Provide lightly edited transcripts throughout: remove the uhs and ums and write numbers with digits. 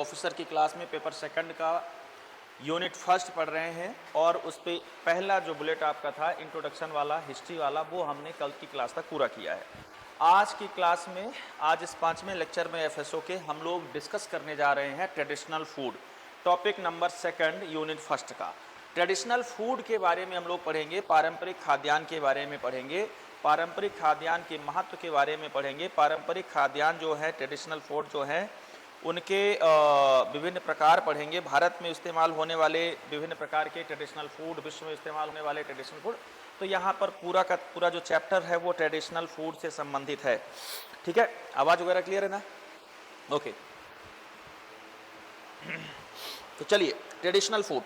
Officer की class में paper second का यूनिट फर्स्ट पढ़ रहे हैं और उस पर पहला जो बुलेट आपका था इंट्रोडक्शन वाला, हिस्ट्री वाला, वो हमने कल की क्लास तक पूरा किया है। आज की क्लास में, आज इस 5वें लेक्चर में एफएसओ के हम लोग डिस्कस करने जा रहे हैं traditional food, topic number second unit first का। ट्रेडिशनल फूड के बारे में हम लोग पढ़ेंगे, पारंपरिक खाद्यान्न के बारे में पढ़ेंगे, पारंपरिक खाद्यान्न के महत्व के बारे में पढ़ेंगे। पारंपरिक खाद्यान्न जो है, ट्रेडिशनल फूड जो है, उनके विभिन्न प्रकार पढ़ेंगे। भारत में इस्तेमाल होने वाले विभिन्न प्रकार के ट्रेडिशनल फूड, विश्व में इस्तेमाल होने वाले ट्रेडिशनल फूड। तो यहाँ पर पूरा का पूरा जो चैप्टर है वो ट्रेडिशनल फूड से संबंधित है। ठीक है, आवाज़ वगैरह क्लियर है ना? ओके, तो चलिए ट्रेडिशनल फूड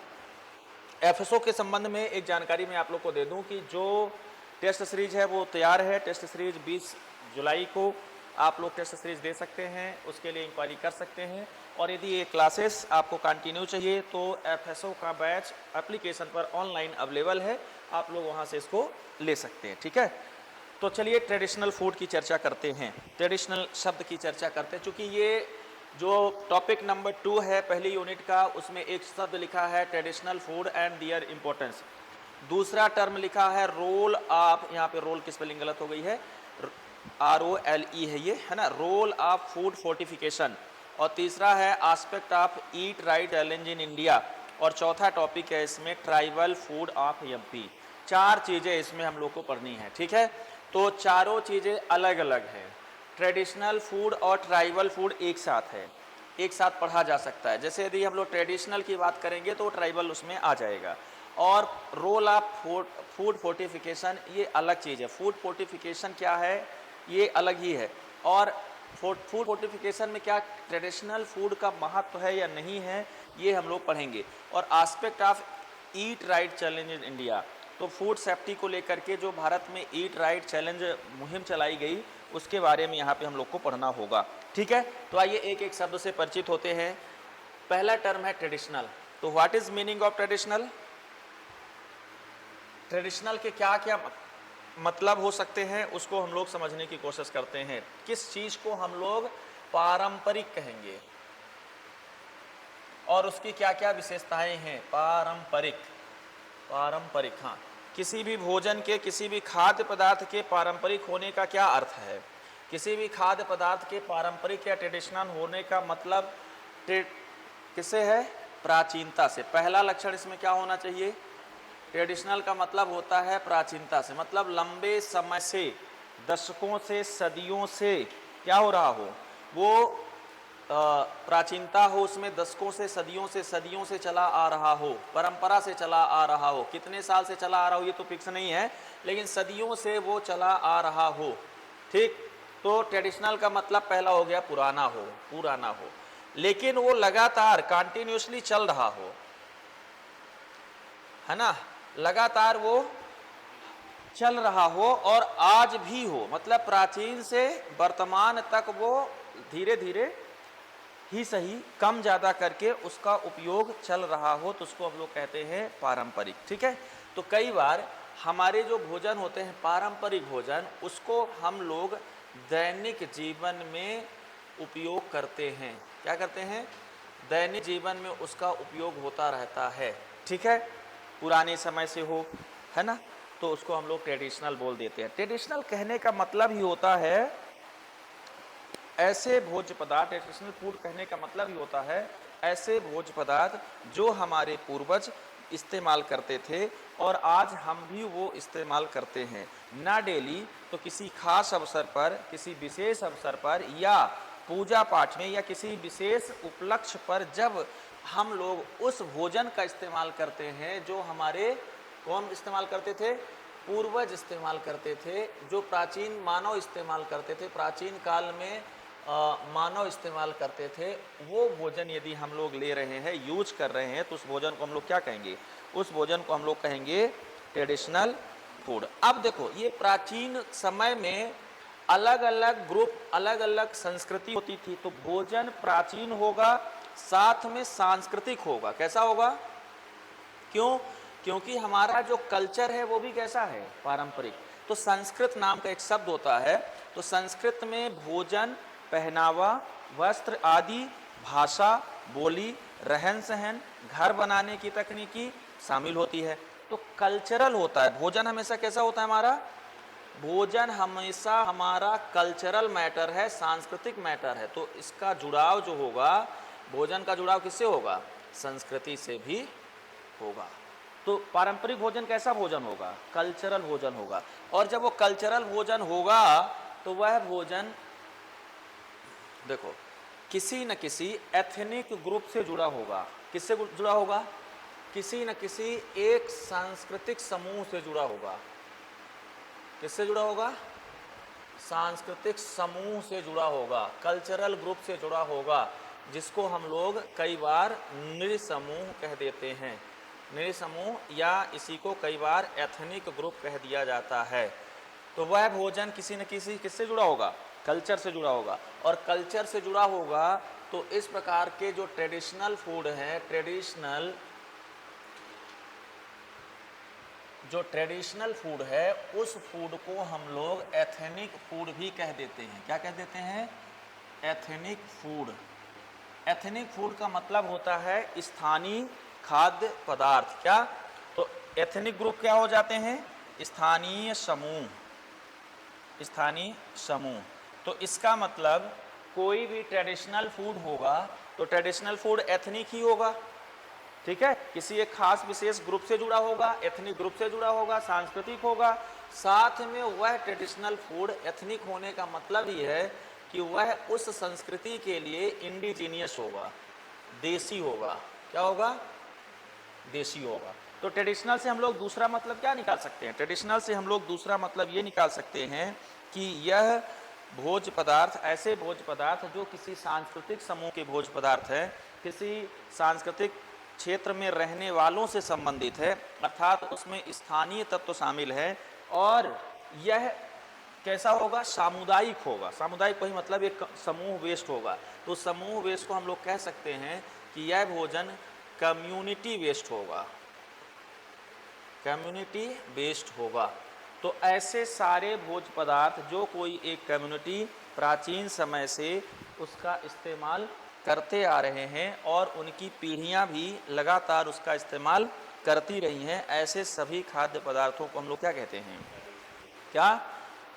एफएसओ के संबंध में एक जानकारी मैं आप लोग को दे दूं कि जो टेस्ट सीरीज है वो तैयार है। टेस्ट सीरीज 20 जुलाई को आप लोग टेस्ट सीरीज दे सकते हैं, उसके लिए इंक्वायरी कर सकते हैं। और यदि ये क्लासेस आपको कंटिन्यू चाहिए तो एफएसओ का बैच एप्लीकेशन पर ऑनलाइन अवेलेबल है, आप लोग वहाँ से इसको ले सकते हैं। ठीक है, तो चलिए ट्रेडिशनल फूड की चर्चा करते हैं, ट्रेडिशनल शब्द की चर्चा करते हैं। चूँकि ये जो टॉपिक नंबर 2 है पहली यूनिट का, उसमें एक शब्द लिखा है traditional food and their importance. दूसरा टर्म लिखा है रोल ऑफ, यहाँ पे रोल की स्पेलिंग गलत हो गई है, ROLE है ये, है ना, रोल ऑफ फूड फोर्टिफिकेशन। और तीसरा है aspect of eat right challenge in India. और चौथा टॉपिक है इसमें ट्राइबल फूड ऑफ एमपी। 4 चीज़ें इसमें हम लोग को पढ़नी है। ठीक है, तो चारों चीज़ें अलग अलग हैं। ट्रेडिशनल फूड और ट्राइबल फूड एक साथ है, एक साथ पढ़ा जा सकता है। जैसे यदि हम लोग ट्रेडिशनल की बात करेंगे तो ट्राइबल उसमें आ जाएगा। और रोल ऑफ फूड फोर्टिफिकेशन ये अलग चीज़ है। फूड फोर्टिफिकेशन क्या है ये अलग ही है। और फूड फोर्टिफिकेशन में क्या ट्रेडिशनल फूड का महत्व है या नहीं है, ये हम लोग पढ़ेंगे। और aspect of eat right challenge in India, तो फूड सेफ्टी को लेकर के जो भारत में ईट राइट चैलेंज मुहिम चलाई गई, उसके बारे में यहाँ पे हम लोग को पढ़ना होगा। ठीक है, तो आइए एक एक शब्द से परिचित होते हैं। पहला टर्म है ट्रेडिशनल। तो what is meaning of traditional? Traditional के क्या क्या मतलब हो सकते हैं उसको हम लोग समझने की कोशिश करते हैं। किस चीज़ को हम लोग पारंपरिक कहेंगे और उसकी क्या क्या विशेषताएं हैं। पारंपरिक, पारंपरिक, हाँ, किसी भी भोजन के, किसी भी खाद्य पदार्थ के पारंपरिक होने का क्या अर्थ है? किसी भी खाद्य पदार्थ के पारंपरिक या ट्रेडिशनल होने का मतलब किससे है? प्राचीनता से। पहला लक्षण इसमें क्या होना चाहिए? ट्रेडिशनल का मतलब होता है प्राचीनता से, मतलब लंबे समय से, दशकों से, सदियों से क्या हो रहा हो, वो प्राचीनता हो, उसमें दशकों से, सदियों से चला आ रहा हो, परंपरा से चला आ रहा हो। कितने साल से चला आ रहा हो ये तो फिक्स नहीं है, लेकिन सदियों से वो चला आ रहा हो। ठीक, तो ट्रेडिशनल का मतलब पहला हो गया पुराना हो, पुराना हो, लेकिन वो लगातार कंटिन्यूसली चल रहा हो, है ना, लगातार वो चल रहा हो और आज भी हो, मतलब प्राचीन से वर्तमान तक वो धीरे धीरे ही सही, कम ज़्यादा करके उसका उपयोग चल रहा हो, तो उसको हम लोग कहते हैं पारंपरिक। ठीक है, तो कई बार हमारे जो भोजन होते हैं पारंपरिक भोजन, उसको हम लोग दैनिक जीवन में उपयोग करते हैं। क्या करते हैं? दैनिक जीवन में उसका उपयोग होता रहता है। ठीक है, पुराने समय से हो, है ना, तो उसको हम लोग ट्रेडिशनल बोल देते हैं। ट्रेडिशनल कहने का मतलब ही होता है ऐसे भोज्य पदार्थ, ट्रेडिशनल फूड कहने का मतलब ही होता है ऐसे भोज्य पदार्थ जो हमारे पूर्वज इस्तेमाल करते थे और आज हम भी वो इस्तेमाल करते हैं, ना डेली तो किसी खास अवसर पर, किसी विशेष अवसर पर, या पूजा पाठ में, या किसी विशेष उपलक्ष्य पर, जब हम लोग उस भोजन का इस्तेमाल करते हैं जो हमारे कौन इस्तेमाल करते थे? पूर्वज इस्तेमाल करते थे, जो प्राचीन मानव इस्तेमाल करते थे, प्राचीन काल में मानव इस्तेमाल करते थे। वो भोजन यदि हम लोग ले रहे हैं, यूज कर रहे हैं, तो उस भोजन को हम लोग क्या कहेंगे? उस भोजन को हम लोग कहेंगे ट्रेडिशनल फूड। अब देखो, ये प्राचीन समय में अलग अलग ग्रुप, अलग अलग संस्कृति होती थी, तो भोजन प्राचीन होगा, साथ में सांस्कृतिक होगा। कैसा होगा? क्यों? क्योंकि हमारा जो कल्चर है वो भी कैसा है? पारंपरिक। तो संस्कृत नाम का एक शब्द होता है, तो संस्कृत में भोजन, पहनावा, वस्त्र आदि, भाषा बोली, रहन सहन, घर बनाने की तकनीकी शामिल होती है। तो कल्चरल होता है भोजन, हमेशा कैसा होता है हमारा भोजन, हमेशा हमारा कल्चरल मैटर है, सांस्कृतिक मैटर है। तो इसका जुड़ाव जो होगा, भोजन का जुड़ाव किससे होगा, संस्कृति से भी होगा। तो पारंपरिक भोजन कैसा भोजन होगा, कल्चरल भोजन होगा। और जब वो कल्चरल भोजन होगा तो वह भोजन देखो किसी न किसी एथनिक ग्रुप से जुड़ा होगा। किससे जुड़ा होगा, किसी न किसी एक सांस्कृतिक समूह से जुड़ा होगा। किससे जुड़ा होगा, सांस्कृतिक समूह से जुड़ा होगा, कल्चरल ग्रुप से जुड़ा होगा, जिसको हम लोग कई बार नृसमूह कह देते हैं। नृसमूह या इसी को कई बार एथनिक ग्रुप कह दिया जाता है। तो वह भोजन किसी न किसी किससे जुड़ा होगा, कल्चर से जुड़ा होगा। और कल्चर से जुड़ा होगा तो इस प्रकार के जो ट्रेडिशनल फूड हैं, जो ट्रेडिशनल फूड है, उस फूड को हम लोग एथनिक फूड भी कह देते हैं। क्या कह देते हैं, एथनिक फूड। एथनिक फूड का मतलब होता है स्थानीय खाद्य पदार्थ। क्या, तो एथनिक ग्रुप क्या हो जाते हैं, स्थानीय समूह, स्थानीय समूह। तो इसका मतलब कोई भी ट्रेडिशनल फूड होगा तो ट्रेडिशनल फूड एथनिक ही होगा, ठीक है, किसी एक खास विशेष ग्रुप से जुड़ा होगा, एथनिक ग्रुप से जुड़ा होगा, सांस्कृतिक होगा। साथ में वह ट्रेडिशनल फूड एथनिक होने का मतलब ही है कि वह उस संस्कृति के लिए इंडिजीनियस होगा, देसी होगा। क्या होगा, देसी होगा। तो ट्रेडिशनल से हम लोग दूसरा मतलब क्या निकाल सकते हैं, ट्रेडिशनल से हम लोग दूसरा मतलब ये निकाल सकते हैं कि यह भोज्य पदार्थ, ऐसे भोज्य पदार्थ जो किसी सांस्कृतिक समूह के भोज्य पदार्थ है, किसी सांस्कृतिक क्षेत्र में रहने वालों से संबंधित है, अर्थात उसमें स्थानीय तत्व शामिल है। और यह कैसा होगा, सामुदायिक होगा। सामुदायिक वही मतलब एक समूह बेस्ड होगा। तो समूह बेस्ड को हम लोग कह सकते हैं कि यह भोजन कम्युनिटी बेस्ड होगा, कम्युनिटी बेस्ड होगा। तो ऐसे सारे भोज्य पदार्थ जो कोई एक कम्युनिटी प्राचीन समय से उसका इस्तेमाल करते आ रहे हैं और उनकी पीढ़ियां भी लगातार उसका इस्तेमाल करती रही हैं, ऐसे सभी खाद्य पदार्थों को हम लोग क्या कहते हैं, क्या,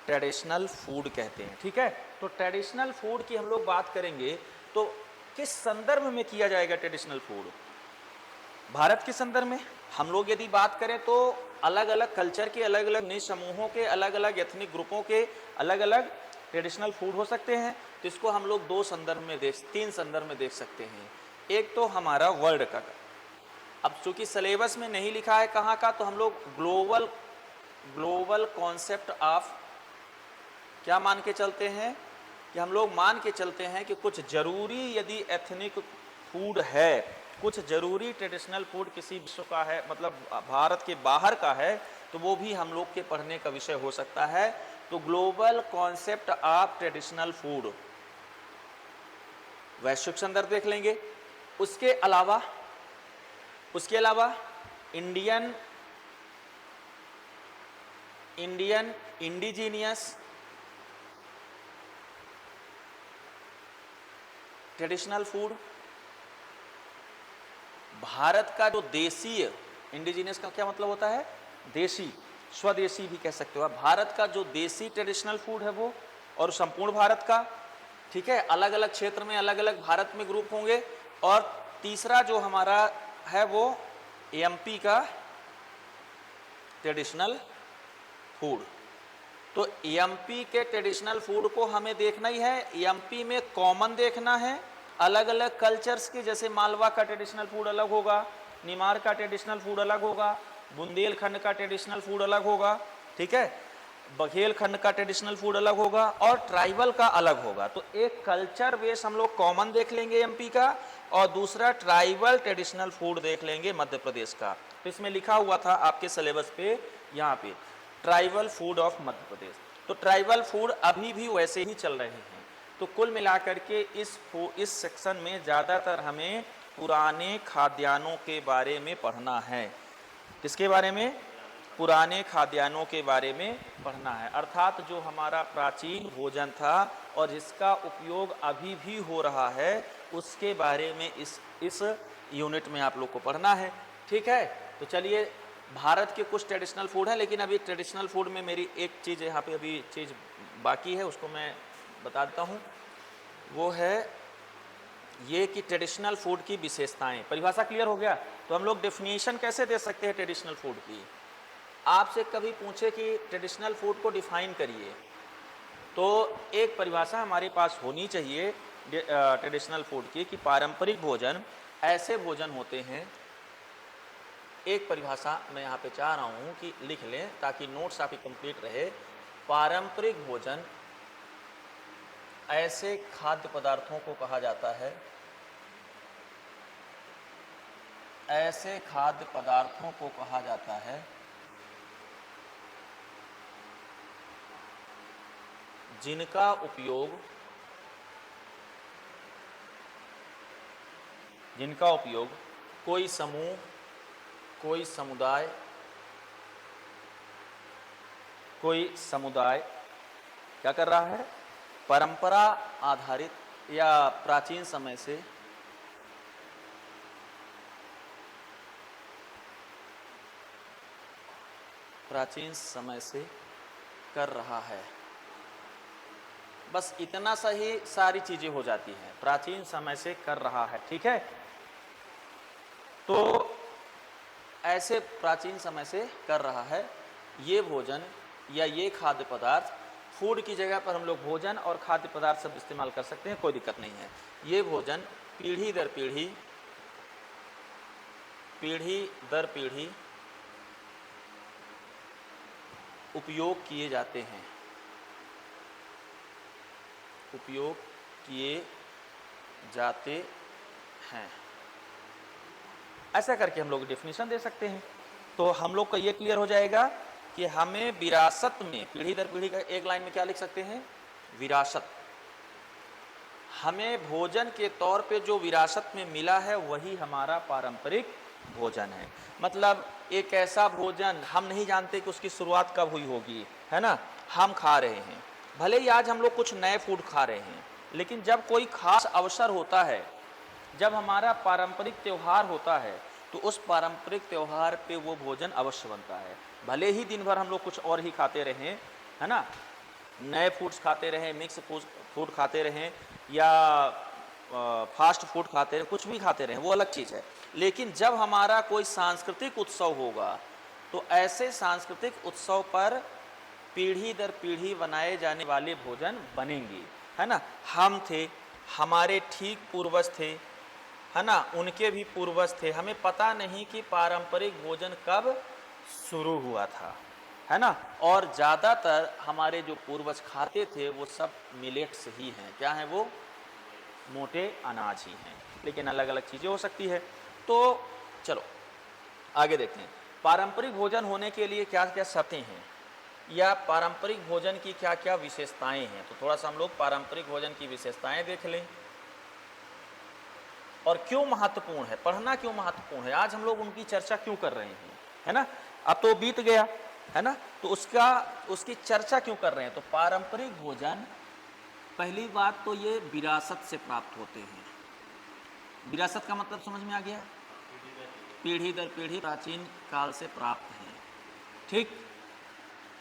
ट्रेडिशनल फूड कहते हैं। ठीक है, तो ट्रेडिशनल फूड की हम लोग बात करेंगे तो किस संदर्भ में किया जाएगा ट्रेडिशनल फूड, भारत के संदर्भ में। हम लोग यदि बात करें तो अलग अलग कल्चर के, अलग अलग निज समूहों के, अलग अलग एथनिक ग्रुपों के अलग अलग ट्रेडिशनल फूड हो सकते हैं। तो इसको हम लोग तीन संदर्भ में देख सकते हैं। एक तो हमारा वर्ल्ड का, अब चूंकि सिलेबस में नहीं लिखा है कहाँ का, तो हम लोग ग्लोबल कॉन्सेप्ट ऑफ क्या मान के चलते हैं, कि हम लोग मान के चलते हैं कि कुछ जरूरी यदि एथनिक फूड है, कुछ जरूरी ट्रेडिशनल फूड किसी विश्व का है, मतलब भारत के बाहर का है, तो वो भी हम लोग के पढ़ने का विषय हो सकता है। तो global concept of traditional food वैश्विक संदर्भ देख लेंगे। उसके अलावा Indian indigenous traditional food, Bharat का जो देशीय, इंडिजीनियस का क्या मतलब होता है, देशी, स्वदेशी भी कह सकते हो। भारत का जो देसी ट्रेडिशनल फूड है वो, और संपूर्ण भारत का, ठीक है, अलग अलग क्षेत्र में अलग अलग भारत में ग्रुप होंगे। और तीसरा जो हमारा है वो एमपी का ट्रेडिशनल फूड। तो एमपी के ट्रेडिशनल फूड को हमें देखना ही है, एमपी में कॉमन देखना है, अलग अलग कल्चर्स के, जैसे मालवा का ट्रेडिशनल फूड अलग होगा, निमाड़ का ट्रेडिशनल फूड अलग होगा, बुंदेलखंड का ट्रेडिशनल फूड अलग होगा, ठीक है, बघेलखंड का ट्रेडिशनल फूड अलग होगा, और ट्राइबल का अलग होगा। तो एक कल्चर बेस हम लोग कॉमन देख लेंगे एमपी का, और दूसरा ट्राइबल ट्रेडिशनल फूड देख लेंगे मध्य प्रदेश का। तो इसमें लिखा हुआ था आपके सिलेबस पे, यहाँ पे tribal food of Madhya Pradesh. तो ट्राइबल फूड अभी भी वैसे ही चल रहे हैं। तो कुल मिलाकर के इस सेक्शन में ज़्यादातर हमें पुराने खाद्यान्नों के बारे में पढ़ना है। किसके बारे में, पुराने खाद्यान्नों के बारे में पढ़ना है, अर्थात जो हमारा प्राचीन भोजन था और जिसका उपयोग अभी भी हो रहा है, उसके बारे में इस यूनिट में आप लोग को पढ़ना है। ठीक है, तो चलिए, भारत के कुछ ट्रेडिशनल फूड हैं, लेकिन अभी ट्रेडिशनल फूड में मेरी एक चीज़ यहाँ पे अभी चीज़ बाकी है, उसको मैं बता देता हूँ। वो है ये कि ट्रेडिशनल फूड की विशेषताएं। परिभाषा क्लियर हो गया? तो हम लोग डेफिनेशन कैसे दे सकते हैं ट्रेडिशनल फूड की? आपसे कभी पूछे कि ट्रेडिशनल फूड को डिफाइन करिए, तो एक परिभाषा हमारे पास होनी चाहिए ट्रेडिशनल फूड की कि पारंपरिक भोजन ऐसे भोजन होते हैं। एक परिभाषा मैं यहाँ पे चाह रहा हूँ कि लिख लें ताकि नोट्स आपकी कंप्लीट रहे। पारंपरिक भोजन ऐसे खाद्य पदार्थों को कहा जाता है, ऐसे खाद्य पदार्थों को कहा जाता है जिनका उपयोग कोई समूह, कोई समुदाय क्या कर रहा है? परंपरा आधारित या प्राचीन समय से कर रहा है। बस इतना सा ही सारी चीजें हो जाती हैं, प्राचीन समय से कर रहा है। ठीक है, तो ऐसे प्राचीन समय से कर रहा है ये भोजन या ये खाद्य पदार्थ। फूड की जगह पर हम लोग भोजन और खाद्य पदार्थ सब इस्तेमाल कर सकते हैं, कोई दिक्कत नहीं है। ये भोजन पीढ़ी दर पीढ़ी उपयोग किए जाते हैं। ऐसा करके हम लोग डेफिनेशन दे सकते हैं। तो हम लोग का ये क्लियर हो जाएगा कि हमें विरासत में, पीढ़ी दर पीढ़ी का एक लाइन में क्या लिख सकते हैं? विरासत। हमें भोजन के तौर पे जो विरासत में मिला है वही हमारा पारंपरिक भोजन है। मतलब एक ऐसा भोजन हम नहीं जानते कि उसकी शुरुआत कब हुई होगी, है ना, हम खा रहे हैं। भले ही आज हम लोग कुछ नए फूड खा रहे हैं, लेकिन जब कोई खास अवसर होता है, जब हमारा पारंपरिक त्यौहार होता है, तो उस पारंपरिक त्यौहार पे वो भोजन अवश्य बनता है। भले ही दिन भर हम लोग कुछ और ही खाते रहें, है ना, नए फूड्स खाते रहें, मिक्स फूड खाते रहें या फास्ट फूड खाते रहें, कुछ भी खाते रहें, वो अलग चीज़ है। लेकिन जब हमारा कोई सांस्कृतिक उत्सव होगा, तो ऐसे सांस्कृतिक उत्सव पर पीढ़ी दर पीढ़ी बनाए जाने वाले भोजन बनेंगे, है ना। हम थे, हमारे ठीक पूर्वज थे, है ना, उनके भी पूर्वज थे। हमें पता नहीं कि पारंपरिक भोजन कब शुरू हुआ था, है ना। और ज़्यादातर हमारे जो पूर्वज खाते थे वो सब मिलेट्स ही हैं। क्या हैं वो? मोटे अनाज ही हैं, लेकिन अलग अलग चीज़ें हो सकती है। तो चलो आगे देखते हैं, पारंपरिक भोजन होने के लिए क्या क्या शर्तें हैं या पारंपरिक भोजन की क्या क्या विशेषताएं हैं। तो थोड़ा सा हम लोग पारंपरिक भोजन की विशेषताएं देख लें और क्यों महत्वपूर्ण है, पढ़ना क्यों महत्वपूर्ण है, आज हम लोग उनकी चर्चा क्यों कर रहे हैं, है ना। अब तो बीत गया, है ना, तो उसकी चर्चा क्यों कर रहे हैं। तो पारंपरिक भोजन, पहली बात तो ये विरासत से प्राप्त होते हैं। विरासत का मतलब समझ में आ गया? पीढ़ी दर पीढ़ी प्राचीन काल से प्राप्त है। ठीक,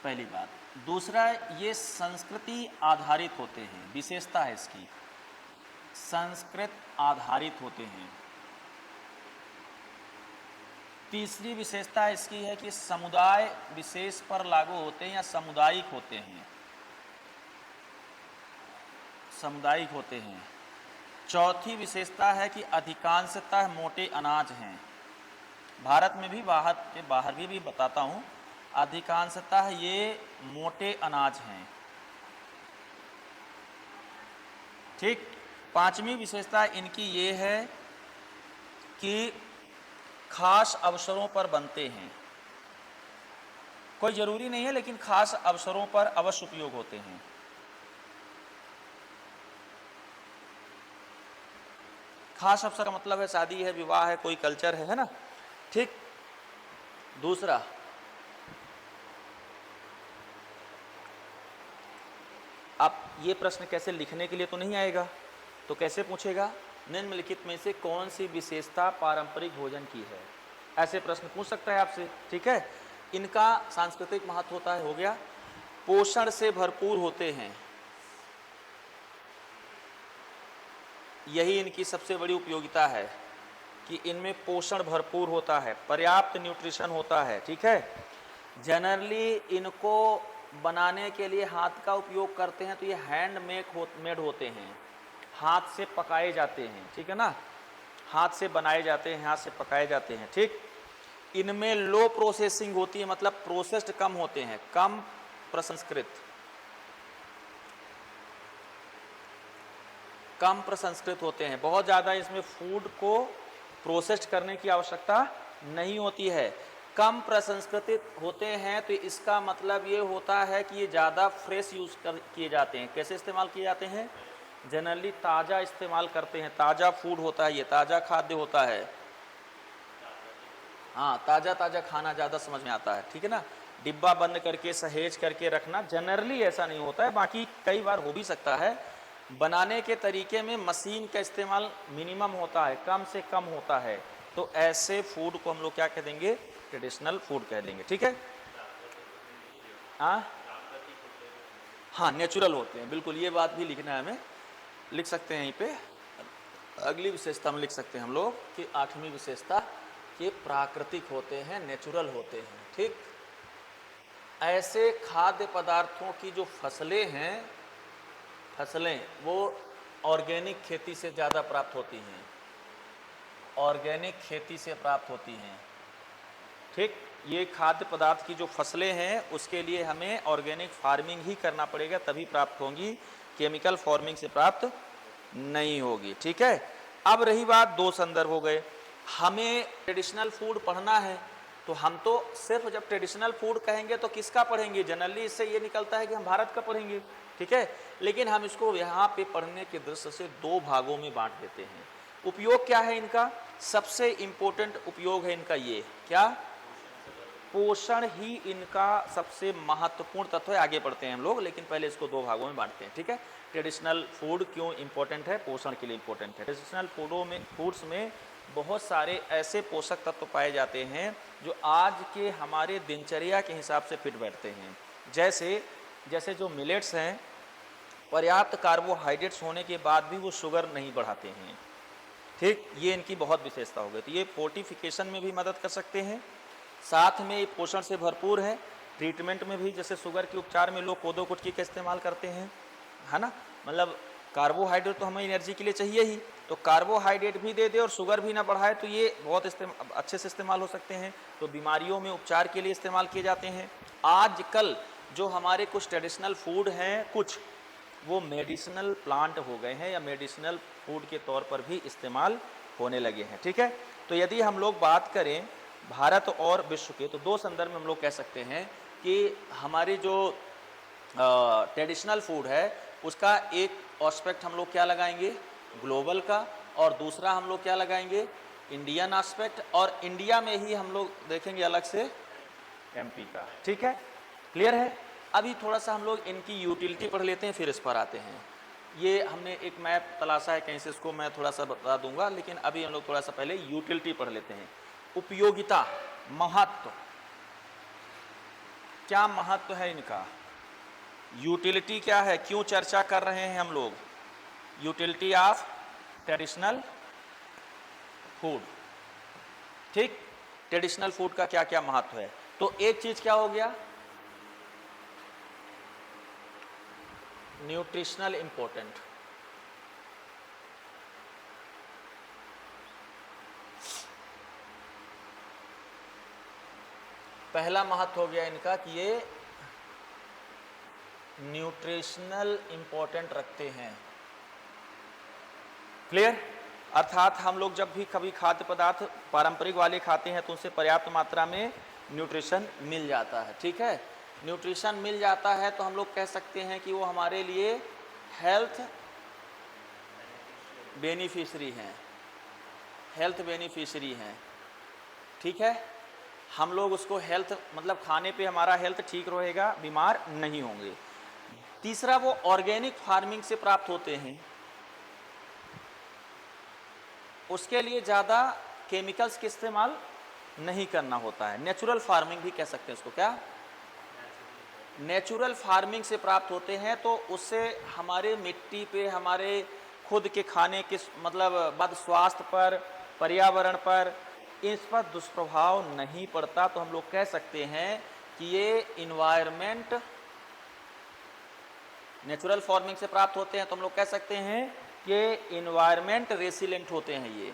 पहली बात। दूसरा, ये संस्कृति आधारित होते हैं, विशेषता है इसकी, संस्कृत आधारित होते हैं। तीसरी विशेषता इसकी है कि समुदाय विशेष पर लागू होते हैं या सामुदायिक होते हैं, सामुदायिक होते हैं। चौथी विशेषता है कि अधिकांशतः मोटे अनाज हैं। भारत में भी, बाहर भी बताता हूँ, अधिकांशतः ये मोटे अनाज हैं। ठीक। पांचवी विशेषता इनकी ये है कि खास अवसरों पर बनते हैं। कोई जरूरी नहीं है, लेकिन खास अवसरों पर अवश्य उपयोग होते हैं। खास अवसर का मतलब है शादी है, विवाह है, कोई कल्चर है ना। ठीक। दूसरा, आप ये प्रश्न कैसे लिखने के लिए तो नहीं आएगा, तो कैसे पूछेगा, निम्नलिखित में से कौन सी विशेषता पारंपरिक भोजन की है? ऐसे प्रश्न पूछ सकता है आपसे, ठीक है। इनका सांस्कृतिक महत्व होता है, हो गया। पोषण से भरपूर होते हैं, यही इनकी सबसे बड़ी उपयोगिता है कि इनमें पोषण भरपूर होता है, पर्याप्त न्यूट्रिशन होता है, ठीक है। जनरली इनको बनाने के लिए हाथ का उपयोग करते हैं, तो ये हैंड मेड होते हैं, हाथ से पकाए जाते हैं, ठीक है ना, हाथ से बनाए जाते हैं, हाथ से पकाए जाते हैं, ठीक। इनमें लो प्रोसेसिंग होती है, मतलब प्रोसेस्ड कम होते हैं, कम प्रसंस्कृत होते हैं। बहुत ज़्यादा इसमें फूड को प्रोसेस्ड करने की आवश्यकता नहीं होती है, कम प्रसंस्कृत होते हैं। तो इसका मतलब ये होता है कि ये ज़्यादा फ्रेश यूज़ किए जाते हैं। कैसे इस्तेमाल किए जाते हैं? जनरली ताज़ा इस्तेमाल करते हैं, ताज़ा फूड होता है, ये ताज़ा खाद्य होता है। हाँ, ताज़ा ताज़ा खाना ज़्यादा समझ में आता है, ठीक है ना। डिब्बा बंद करके सहेज करके रखना जनरली ऐसा नहीं होता है, बाकी कई बार हो भी सकता है। बनाने के तरीके में मशीन का इस्तेमाल मिनिमम होता है, कम से कम होता है, तो ऐसे फूड को हम लोग क्या कह देंगे? ट्रेडिशनल फूड कह देंगे, ठीक है। हाँ, नेचुरल होते हैं, बिल्कुल, ये बात भी लिखना है हमें, लिख सकते हैं यहीं पे। अगली विशेषता में लिख सकते हैं हम लोग कि 8वीं विशेषता कि प्राकृतिक होते हैं, नेचुरल होते हैं, ठीक। ऐसे खाद्य पदार्थों की जो फसलें हैं, फसलें वो ऑर्गेनिक खेती से ज़्यादा प्राप्त होती हैं, ऑर्गेनिक खेती से प्राप्त होती हैं, ठीक। ये खाद्य पदार्थ की जो फसलें हैं उसके लिए हमें ऑर्गेनिक फार्मिंग ही करना पड़ेगा, तभी प्राप्त होंगी, केमिकल फार्मिंग से प्राप्त नहीं होगी, ठीक है। अब रही बात, 2 संदर्भ हो गए। हमें ट्रेडिशनल फूड पढ़ना है, तो हम तो सिर्फ जब ट्रेडिशनल फूड कहेंगे तो किसका पढ़ेंगे? जनरली इससे ये निकलता है कि हम भारत का पढ़ेंगे, ठीक है। लेकिन हम इसको यहाँ पे पढ़ने के दृष्टि से 2 भागों में बांट देते हैं। उपयोग क्या है इनका? सबसे इंपॉर्टेंट उपयोग है इनका ये, क्या? पोषण ही इनका सबसे महत्वपूर्ण तत्व है। आगे बढ़ते हैं हम लोग, लेकिन पहले इसको 2 भागों में बांटते हैं, ठीक है। ट्रेडिशनल फूड क्यों इंपॉर्टेंट है? पोषण के लिए इंपॉर्टेंट है। ट्रेडिशनल फूड्स में बहुत सारे ऐसे पोषक तत्व पाए जाते हैं जो आज के हमारे दिनचर्या के हिसाब से फिट बैठते हैं। जैसे जो मिलेट्स हैं, पर्याप्त कार्बोहाइड्रेट्स होने के बाद भी वो शुगर नहीं बढ़ाते हैं, ठीक। ये इनकी बहुत विशेषता हो गई। तो ये फोर्टिफिकेशन में भी मदद कर सकते हैं, साथ में पोषण से भरपूर है। ट्रीटमेंट में भी, जैसे शुगर के उपचार में लोग कोदो कुटकी का इस्तेमाल करते हैं, है ना, मतलब कार्बोहाइड्रेट तो हमें एनर्जी के लिए चाहिए ही, तो कार्बोहाइड्रेट भी दे दे और शुगर भी ना बढ़ाए, तो ये बहुत अच्छे से इस्तेमाल हो सकते हैं। तो बीमारियों में उपचार के लिए इस्तेमाल किए जाते हैं। आजकल जो हमारे कुछ ट्रेडिशनल फूड हैं, कुछ वो मेडिसिनल प्लांट हो गए हैं या मेडिसिनल फूड के तौर पर भी इस्तेमाल होने लगे हैं, ठीक है। तो यदि हम लोग बात करें भारत और विश्व के, तो 2 संदर्भ में हम लोग कह सकते हैं कि हमारे जो ट्रेडिशनल फूड है उसका एक एस्पेक्ट हम लोग क्या लगाएंगे? ग्लोबल का, और दूसरा हम लोग क्या लगाएंगे? इंडियन एस्पेक्ट, और इंडिया में ही हम लोग देखेंगे अलग से एमपी का, ठीक है। क्लियर है? अभी थोड़ा सा हम लोग इनकी यूटिलिटी पढ़ लेते हैं, फिर इस पर आते हैं। ये हमने एक मैप तलाशा है कहीं से, इसको मैं थोड़ा सा बता दूंगा, लेकिन अभी हम लोग थोड़ा सा पहले यूटिलिटी पढ़ लेते हैं। उपयोगिता, महत्व, क्या महत्व है इनका? यूटिलिटी क्या है? क्यों चर्चा कर रहे हैं हम लोग? यूटिलिटी ऑफ ट्रेडिशनल फूड, ठीक। ट्रेडिशनल फूड का क्या क्या महत्व है? तो एक चीज क्या हो गया? न्यूट्रिशनल इंपॉर्टेंट, पहला महत्व हो गया इनका कि ये न्यूट्रिशनल इंपॉर्टेंट रखते हैं। क्लियर? अर्थात हम लोग जब भी कभी खाद्य पदार्थ पारंपरिक वाले खाते हैं तो उनसे पर्याप्त मात्रा में न्यूट्रिशन मिल जाता है, ठीक है। न्यूट्रिशन मिल जाता है तो हम लोग कह सकते हैं कि वो हमारे लिए हेल्थ बेनिफिशरी हैं, हेल्थ बेनिफिशरी हैं, ठीक है। हम लोग उसको हेल्थ मतलब खाने पे हमारा हेल्थ ठीक रहेगा, बीमार नहीं होंगे। तीसरा, वो ऑर्गेनिक फार्मिंग से प्राप्त होते हैं। उसके लिए ज़्यादा केमिकल्स का इस्तेमाल नहीं करना होता है। नेचुरल फार्मिंग भी कह सकते हैं उसको, क्या नेचुरल फार्मिंग से प्राप्त होते हैं, तो उससे हमारे मिट्टी पे, हमारे खुद के खाने के मतलब बाद स्वास्थ्य पर, पर्यावरण पर, इस पर दुष्प्रभाव नहीं पड़ता। तो हम लोग कह सकते हैं कि ये इन्वायरमेंट, नेचुरल फार्मिंग से प्राप्त होते हैं तो हम लोग कह सकते हैं कि इन्वायरमेंट रेसिलेंट होते हैं। ये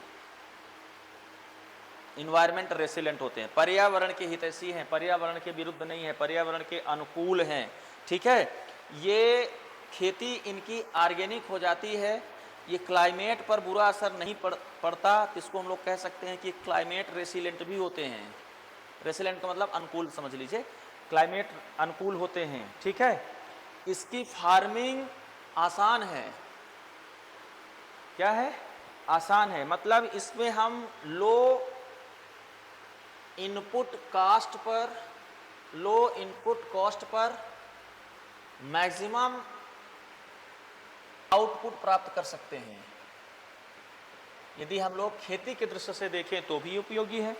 इन्वायरमेंट रेसिलेंट होते हैं, पर्यावरण के हितैषी हैं, पर्यावरण के विरुद्ध नहीं है, पर्यावरण के अनुकूल हैं। ठीक है, ये खेती इनकी ऑर्गेनिक हो जाती है, ये क्लाइमेट पर बुरा असर नहीं पड़ता, इसको हम लोग कह सकते हैं कि क्लाइमेट रेसिलेंट भी होते हैं। रेसिलेंट का मतलब अनुकूल समझ लीजिए, क्लाइमेट अनुकूल होते हैं। ठीक है, इसकी फार्मिंग आसान है। क्या है? आसान है, मतलब इसमें हम लो इनपुट कॉस्ट पर मैक्सिमम आउटपुट प्राप्त कर सकते हैं। यदि हम लोग खेती के दृष्टि से देखें तो भी उपयोगी है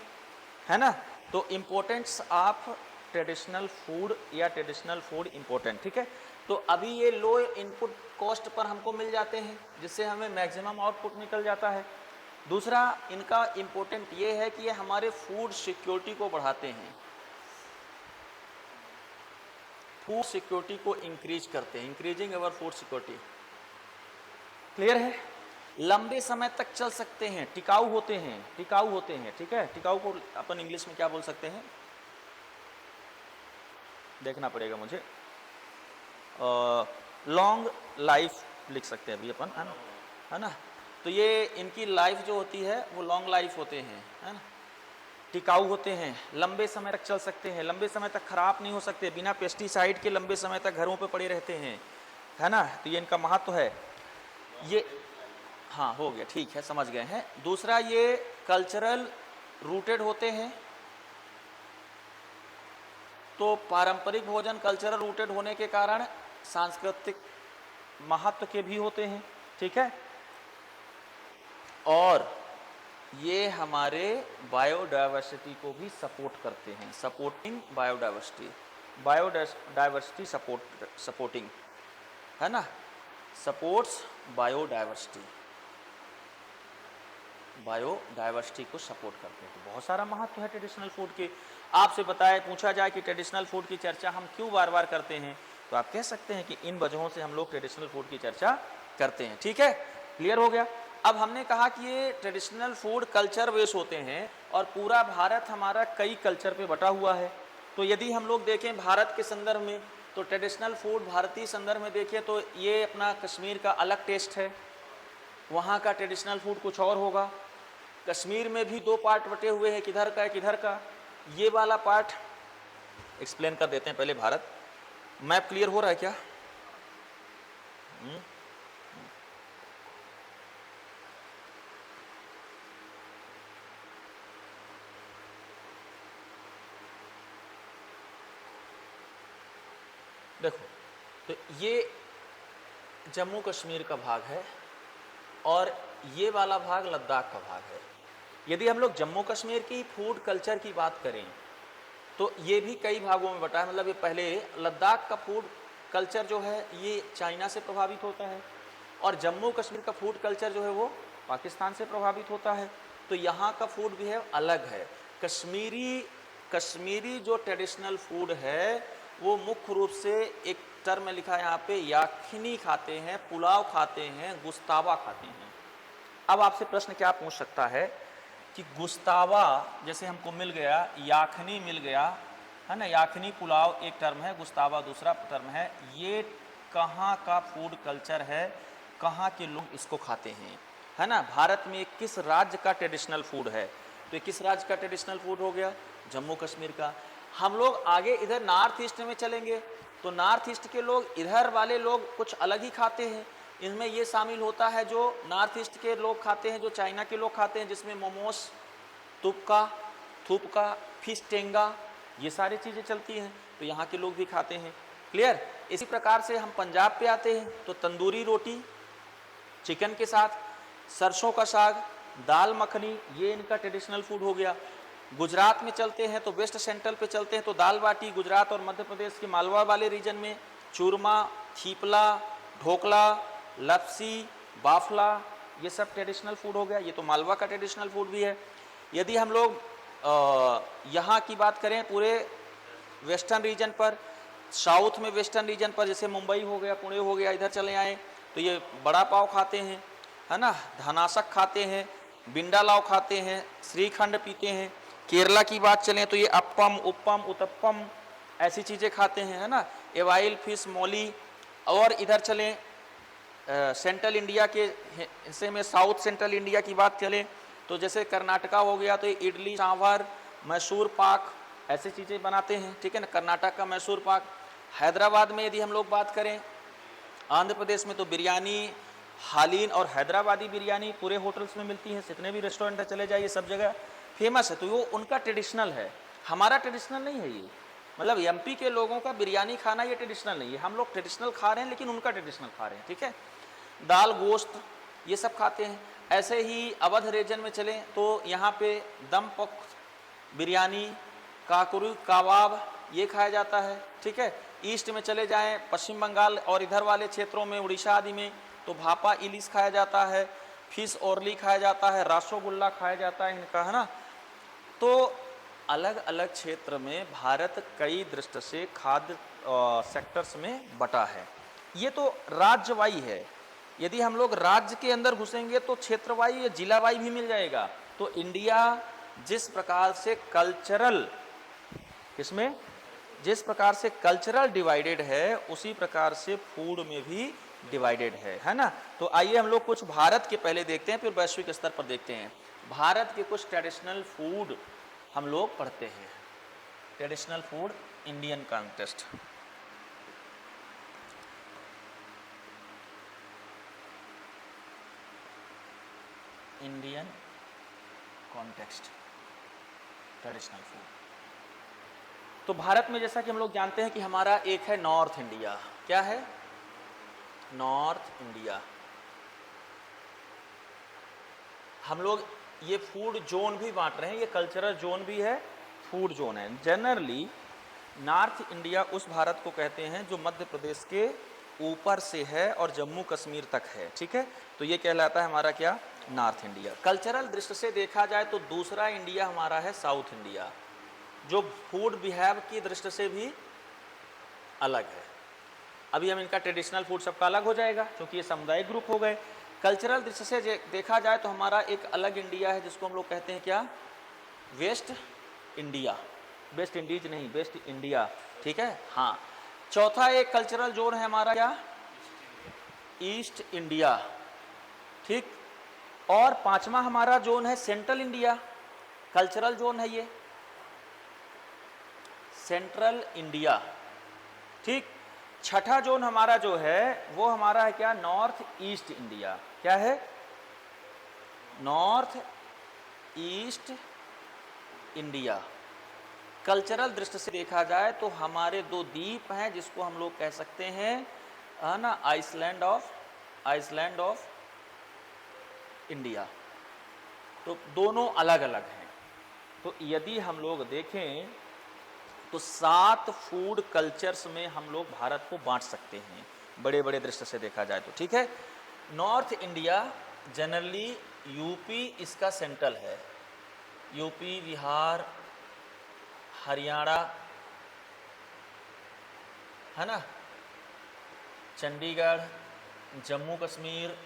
ना। तो इम्पोर्टेंस ऑफ ट्रेडिशनल फूड या ट्रेडिशनल फूड इम्पोर्टेंट। ठीक है, तो अभी ये लो इनपुट कॉस्ट पर हमको मिल जाते हैं, जिससे हमें मैक्सिमम आउटपुट निकल जाता है। दूसरा इनका इम्पोर्टेंट ये है कि ये हमारे फूड सिक्योरिटी को बढ़ाते हैं, फूड सिक्योरिटी को इंक्रीज करते हैं, increasing our food security. Clear है? लंबे समय तक चल सकते हैं, टिकाऊ होते हैं, टिकाऊ होते हैं। ठीक है, टिकाऊ को अपन इंग्लिश में क्या बोल सकते हैं, देखना पड़ेगा मुझे, लॉन्ग लाइफ लिख सकते हैं अभी अपन, है ना। तो ये इनकी लाइफ जो होती है वो लॉन्ग लाइफ होते हैं, है ना, टिकाऊ होते हैं, लंबे समय तक चल सकते हैं, लंबे समय तक खराब नहीं हो सकते, बिना पेस्टिसाइड के लंबे समय तक घरों पे पड़े रहते हैं, है ना। तो ये इनका महत्व है। ये हाँ हो गया, ठीक है, समझ गए हैं। दूसरा ये कल्चरल रूटेड होते हैं, तो पारंपरिक भोजन कल्चरल रूटेड होने के कारण सांस्कृतिक महत्व के भी होते हैं। ठीक है, और ये हमारे बायोडाइवर्सिटी को भी सपोर्ट करते हैं, सपोर्टिंग बायोडाइवर्सिटी, बायोडाइवर्सिटी सपोर्टिंग, है ना, सपोर्ट्स बायोडाइवर्सिटी, बायोडाइवर्सिटी को सपोर्ट करते हैं। तो बहुत सारा महत्व है ट्रेडिशनल फूड के। आपसे बताए पूछा जाए कि ट्रेडिशनल फूड की चर्चा हम क्यों बार बार करते हैं, तो आप कह सकते हैं कि इन वजहों से हम लोग ट्रेडिशनल फूड की चर्चा करते हैं। ठीक है, क्लियर हो गया। अब हमने कहा कि ये ट्रेडिशनल फूड कल्चर बेस होते हैं और पूरा भारत हमारा कई कल्चर पे बटा हुआ है। तो यदि हम लोग देखें भारत के संदर्भ में, तो ट्रेडिशनल फूड भारतीय संदर्भ में देखें तो ये अपना कश्मीर का अलग टेस्ट है, वहाँ का ट्रेडिशनल फूड कुछ और होगा। कश्मीर में भी दो पार्ट बटे हुए हैं, किधर का है किधर का। ये वाला पार्ट एक्सप्लेन कर देते हैं पहले। भारत मैप क्लियर हो रहा है क्या? देखो, तो ये जम्मू कश्मीर का भाग है और ये वाला भाग लद्दाख का भाग है। यदि हम लोग जम्मू कश्मीर की फूड कल्चर की बात करें तो ये भी कई भागों में बटा है। मतलब ये पहले लद्दाख का फूड कल्चर जो है ये चाइना से प्रभावित होता है और जम्मू कश्मीर का फूड कल्चर जो है वो पाकिस्तान से प्रभावित होता है। तो यहाँ का फूड भी है अलग है। कश्मीरी जो ट्रेडिशनल फूड है वो मुख्य रूप से एक टर्म में लिखा है यहाँ पे, याखनी खाते हैं, पुलाव खाते हैं, गुस्तावा खाते हैं। अब आपसे प्रश्न क्या पूछ सकता है कि गुस्तावा जैसे हमको मिल गया, याखनी मिल गया, है ना, याखनी पुलाव एक टर्म है, गुस्तावा दूसरा टर्म है, ये कहाँ का फूड कल्चर है, कहाँ के लोग इसको खाते हैं, है ना। भारत में किस राज्य का ट्रेडिशनल फूड है, तो किस राज्य का ट्रेडिशनल फूड हो गया? जम्मू कश्मीर का। हम लोग आगे इधर नॉर्थ ईस्ट में चलेंगे तो नॉर्थ ईस्ट के लोग, इधर वाले लोग कुछ अलग ही खाते हैं। इनमें ये शामिल होता है जो नॉर्थ ईस्ट के लोग खाते हैं, जो चाइना के लोग खाते हैं, जिसमें मोमोस, थूपका, फिश टेंगा, ये सारी चीज़ें चलती हैं, तो यहाँ के लोग भी खाते हैं। क्लियर? इसी प्रकार से हम पंजाब पे आते हैं तो तंदूरी रोटी चिकन के साथ, सरसों का साग, दाल मखनी, ये इनका ट्रेडिशनल फूड हो गया। गुजरात में चलते हैं तो वेस्ट सेंट्रल पे चलते हैं तो दाल बाटी, गुजरात और मध्य प्रदेश के मालवा वाले रीजन में चूरमा, थीपला, ढोकला, लपसी, बाफला, ये सब ट्रेडिशनल फूड हो गया। ये तो मालवा का ट्रेडिशनल फूड भी है। यदि हम लोग यहाँ की बात करें पूरे वेस्टर्न रीजन पर, साउथ में वेस्टर्न रीजन पर जैसे मुंबई हो गया, पुणे हो गया, इधर चले आए तो ये बड़ा पाव खाते हैं, है ना, धनाशक खाते हैं, बिंडा लाव खाते हैं, श्रीखंड पीते हैं। केरला की बात चलें तो ये अप्पम, उप्पम, उत्तप्पम ऐसी चीज़ें खाते हैं, है ना, एवाइल फिश मोली। और इधर चलें सेंट्रल इंडिया के हिस्से में, साउथ सेंट्रल इंडिया की बात चलें तो जैसे कर्नाटका हो गया तो इडली सांभर, मैसूर पाक ऐसी चीज़ें बनाते हैं, ठीक है ना, कर्नाटक का मैसूर पाक। हैदराबाद में यदि हम लोग बात करें, आंध्र प्रदेश में तो बिरयानी, हालीन और हैदराबादी बिरयानी पूरे होटल्स में मिलती है, जितने भी रेस्टोरेंट है चले जाइए सब जगह फेमस है। तो वो उनका ट्रेडिशनल है, हमारा ट्रेडिशनल नहीं है ये। मतलब एमपी के लोगों का बिरयानी खाना ये ट्रेडिशनल नहीं है, हम लोग ट्रेडिशनल खा रहे हैं लेकिन उनका ट्रेडिशनल खा रहे हैं, ठीक है। दाल गोश्त ये सब खाते हैं। ऐसे ही अवध रीजन में चलें तो यहाँ पे दम पक बिरयानी, काकरू कबाब ये खाया जाता है, ठीक है। ईस्ट में चले जाएं पश्चिम बंगाल और इधर वाले क्षेत्रों में, उड़ीसा आदि में तो भापा इलिश खाया जाता है, फिश ओरली खाया जाता है, रसगुल्ला खाया जाता है इनका, है ना। तो अलग अलग क्षेत्र में भारत कई दृष्टि से खाद्य सेक्टर्स में बटा है। ये तो राज्यवाई है। यदि हम लोग राज्य के अंदर घुसेंगे तो क्षेत्रवाई या जिलावाई भी मिल जाएगा। तो इंडिया जिस प्रकार से कल्चरल, इसमें जिस प्रकार से कल्चरल डिवाइडेड है उसी प्रकार से फूड में भी डिवाइडेड है ना। तो आइए हम लोग कुछ भारत के पहले देखते हैं, फिर वैश्विक स्तर पर देखते हैं। भारत के कुछ ट्रेडिशनल फूड हम लोग पढ़ते हैं। Traditional food Indian context, Indian context traditional food. तो भारत में जैसा कि हम लोग जानते हैं कि हमारा एक है नॉर्थ इंडिया। क्या है? North India. हम लोग ये फूड जोन भी बांट रहे हैं, ये कल्चरल जोन भी है, फूड जोन है। जनरली नॉर्थ इंडिया उस भारत को कहते हैं जो मध्य प्रदेश के ऊपर से है और जम्मू कश्मीर तक है, ठीक है। तो ये कहलाता है हमारा क्या? North India. कल्चरल दृष्टि से देखा जाए तो दूसरा इंडिया हमारा है साउथ इंडिया, जो फूड बिहेव की दृष्टि से भी अलग है। अभी हम इनका ट्रेडिशनल फूड सबका अलग हो जाएगा क्योंकि ये सामुदायिक ग्रुप हो गए। कल्चरल दृष्टि से देखा जाए तो हमारा एक अलग इंडिया है जिसको हम लोग कहते हैं क्या? Waste India. वेस्ट इंडीज नहीं, वेस्ट इंडिया, ठीक है। हाँ, चौथा एक कल्चरल जोन है हमारा क्या? ईस्ट इंडिया, ठीक। और पांचवा हमारा जोन है सेंट्रल इंडिया, कल्चरल जोन है ये, सेंट्रल इंडिया, ठीक। छठा जोन हमारा जो है वो हमारा है क्या? North east India. क्या है? North east India. कल्चरल दृष्टि से देखा जाए तो हमारे दो द्वीप हैं जिसको हम लोग कह सकते हैं, है ना, आइसलैंड ऑफ इंडिया। तो दोनों अलग अलग हैं। तो यदि हम लोग देखें तो 7 फूड कल्चर्स में हम लोग भारत को बांट सकते हैं, बड़े बड़े दृष्टि से देखा जाए तो, ठीक है। नॉर्थ इंडिया जनरली यूपी इसका सेंट्रल है, यूपी, बिहार, हरियाणा, है ना, चंडीगढ़, जम्मू कश्मीर,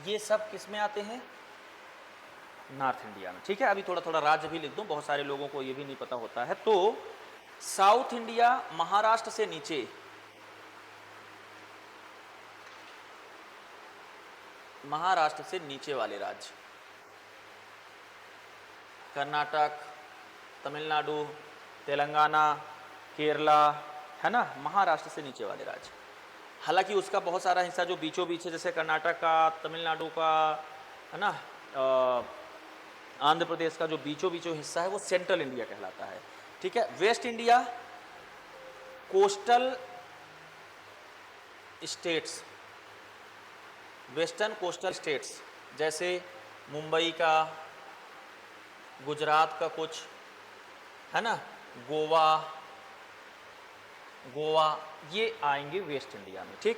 ये सब किस में आते हैं? नॉर्थ इंडिया में, ठीक है। अभी थोड़ा थोड़ा राज्य भी लिख दूं, बहुत सारे लोगों को ये भी नहीं पता होता है। तो साउथ इंडिया महाराष्ट्र से नीचे, महाराष्ट्र से नीचे वाले राज्य, कर्नाटक, तमिलनाडु, तेलंगाना, केरला, है ना, महाराष्ट्र से नीचे वाले राज्य। हालांकि उसका बहुत सारा हिस्सा जो बीचों बीच है, जैसे कर्नाटक का, तमिलनाडु का, है ना, आंध्र प्रदेश का जो बीचों बीचों हिस्सा है वो सेंट्रल इंडिया कहलाता है, ठीक है। Waste India coastal states, western coastal states जैसे मुंबई का, गुजरात का कुछ, है ना, गोवा, गोवा, ये आएंगे वेस्ट इंडिया में। ठीक।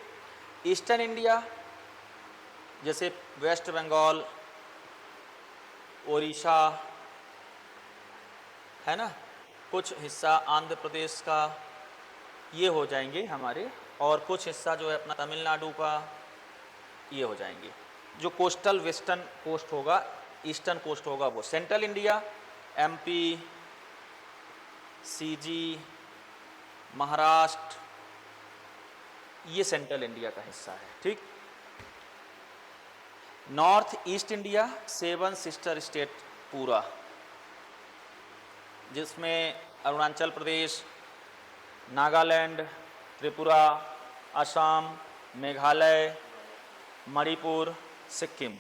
ईस्टर्न इंडिया जैसे वेस्ट बंगाल, उड़ीसा, है ना, कुछ हिस्सा आंध्र प्रदेश का, ये हो जाएंगे हमारे, और कुछ हिस्सा जो है अपना तमिलनाडु का, ये हो जाएंगे। जो कोस्टल वेस्टर्न कोस्ट होगा, ईस्टर्न कोस्ट होगा वो। Central India MP, CG, Maharashtra, ये सेंट्रल इंडिया का हिस्सा है। ठीक। North east India 7 sister state पूरा, जिसमें अरुणाचल प्रदेश, नागालैंड, त्रिपुरा, असम, मेघालय, मणिपुर, सिक्किम,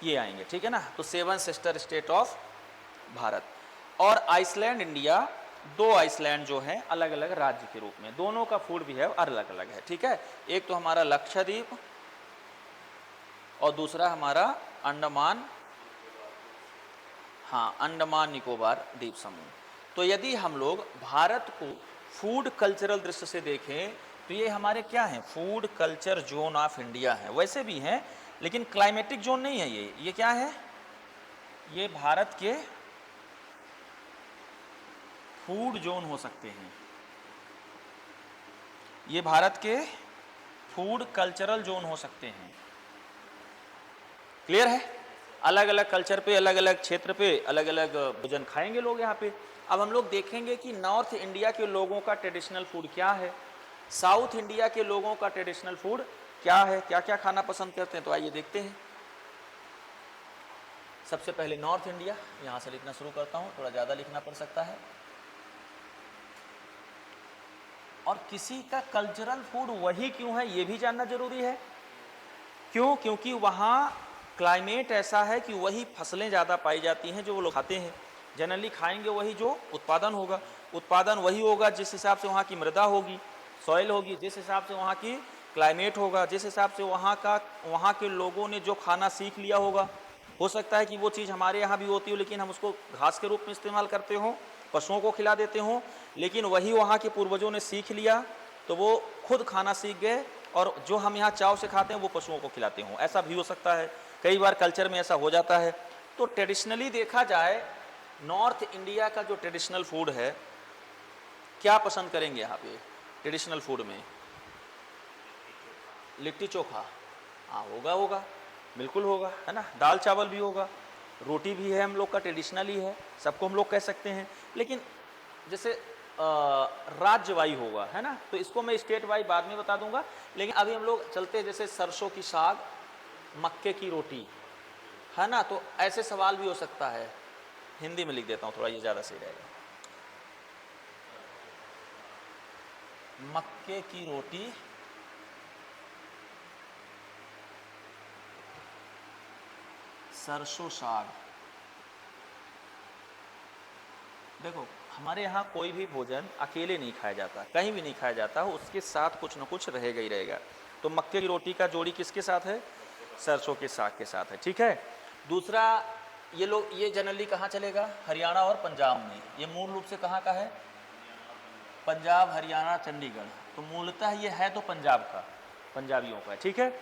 ये आएंगे। ठीक है ना। तो 7 सिस्टर स्टेट ऑफ भारत। और आइसलैंड इंडिया, 2 आइसलैंड जो हैं अलग अलग राज्य के रूप में, दोनों का फूड भी है अलग अलग है। ठीक है। एक तो हमारा लक्षद्वीप और दूसरा हमारा अंडमान, हाँ, अंडमान निकोबार द्वीप समूह। तो यदि हम लोग भारत को फूड कल्चरल दृष्टि से देखें तो ये हमारे क्या हैं, food culture zone of India है। वैसे भी हैं लेकिन क्लाइमेटिक जोन नहीं है ये क्या है, ये भारत के फूड जोन हो सकते हैं, ये भारत के फूड कल्चरल जोन हो सकते हैं। क्लियर है। अलग अलग कल्चर पे, अलग अलग क्षेत्र पे अलग अलग भोजन खाएंगे लोग यहाँ पे। अब हम लोग देखेंगे कि नॉर्थ इंडिया के लोगों का ट्रेडिशनल फूड क्या है, साउथ इंडिया के लोगों का ट्रेडिशनल फूड क्या है, क्या क्या खाना पसंद करते हैं। तो आइए देखते हैं। सबसे पहले नॉर्थ इंडिया, यहाँ से लिखना शुरू करता हूँ, थोड़ा ज़्यादा लिखना पड़ सकता है। और किसी का कल्चरल फूड वही क्यों है ये भी जानना जरूरी है। क्यों? क्योंकि वहाँ क्लाइमेट ऐसा है कि वही फसलें ज़्यादा पाई जाती हैं जो वो लोग खाते हैं। जनरली खाएंगे वही जो उत्पादन होगा, उत्पादन वही होगा जिस हिसाब से वहाँ की मृदा होगी, सॉइल होगी, जिस हिसाब से वहाँ की क्लाइमेट होगा, जिस हिसाब से वहाँ के लोगों ने जो खाना सीख लिया होगा। हो सकता है कि वो चीज़ हमारे यहाँ भी होती हो लेकिन हम उसको घास के रूप में इस्तेमाल करते हों, पशुओं को खिला देते हों, लेकिन वही वहाँ के पूर्वजों ने सीख लिया तो वो खुद खाना सीख गए और जो हम यहाँ चाव से खाते हैं वो पशुओं को खिलाते हों। ऐसा भी हो सकता है, कई बार कल्चर में ऐसा हो जाता है। तो ट्रेडिशनली देखा जाए नॉर्थ इंडिया का जो ट्रेडिशनल फूड है, क्या पसंद करेंगे यहाँ पे ट्रेडिशनल फूड में? लिट्टी चोखा, हाँ होगा, बिल्कुल होगा, है ना। दाल चावल भी होगा, रोटी भी है, हम लोग का ट्रेडिशनल ही है, सबको हम लोग कह सकते हैं। लेकिन जैसे राज्य वाई होगा, है ना, तो इसको मैं स्टेट वाई बाद में बता दूंगा। लेकिन अभी हम लोग चलते हैं जैसे सरसों की साग, मक्के की रोटी, है ना। तो ऐसे सवाल भी हो सकता है, हिंदी में लिख देता हूँ थोड़ा, ये ज़्यादा सही रहेगा। मक्के की रोटी, सरसों साग। देखो हमारे यहाँ कोई भी भोजन अकेले नहीं खाया जाता, कहीं भी नहीं खाया जाता, उसके साथ कुछ ना कुछ रहेगा ही रहेगा। तो मक्के की रोटी का जोड़ी किसके साथ है? सरसों के साग के साथ है। ठीक है। दूसरा, ये जनरली कहाँ चलेगा? हरियाणा और पंजाब में। ये मूल रूप से कहाँ का है? पंजाब, हरियाणा, चंडीगढ़। तो मूलतः ये है तो पंजाब का, पंजाबियों का। ठीक है।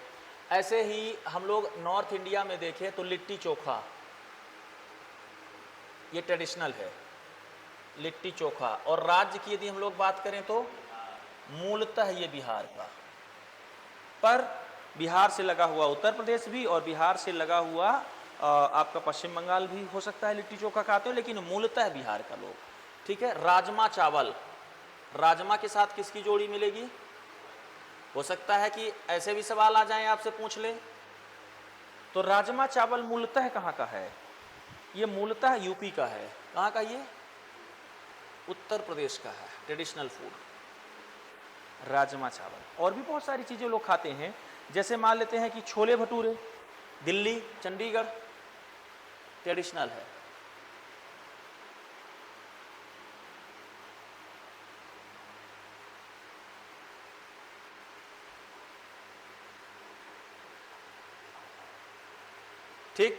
ऐसे ही हम लोग नॉर्थ इंडिया में देखें तो लिट्टी चोखा, ये ट्रेडिशनल है, लिट्टी चोखा। और राज्य की यदि हम लोग बात करें तो मूलतः ये बिहार का, पर बिहार से लगा हुआ उत्तर प्रदेश भी और बिहार से लगा हुआ आपका पश्चिम बंगाल भी हो सकता है लिट्टी चोखा खाते हो, लेकिन मूलतः बिहार का लोग। ठीक है। राजमा चावल, राजमा के साथ किसकी जोड़ी मिलेगी? हो सकता है कि ऐसे भी सवाल आ जाएं, आपसे पूछ ले। तो राजमा चावल मूलतः कहाँ का है? ये मूलतः यूपी का है। कहाँ का? ये उत्तर प्रदेश का है ट्रेडिशनल फूड राजमा चावल। और भी बहुत सारी चीज़ें लोग खाते हैं, जैसे मान लेते हैं कि छोले भटूरे, दिल्ली, चंडीगढ़ ट्रेडिशनल है। ठीक।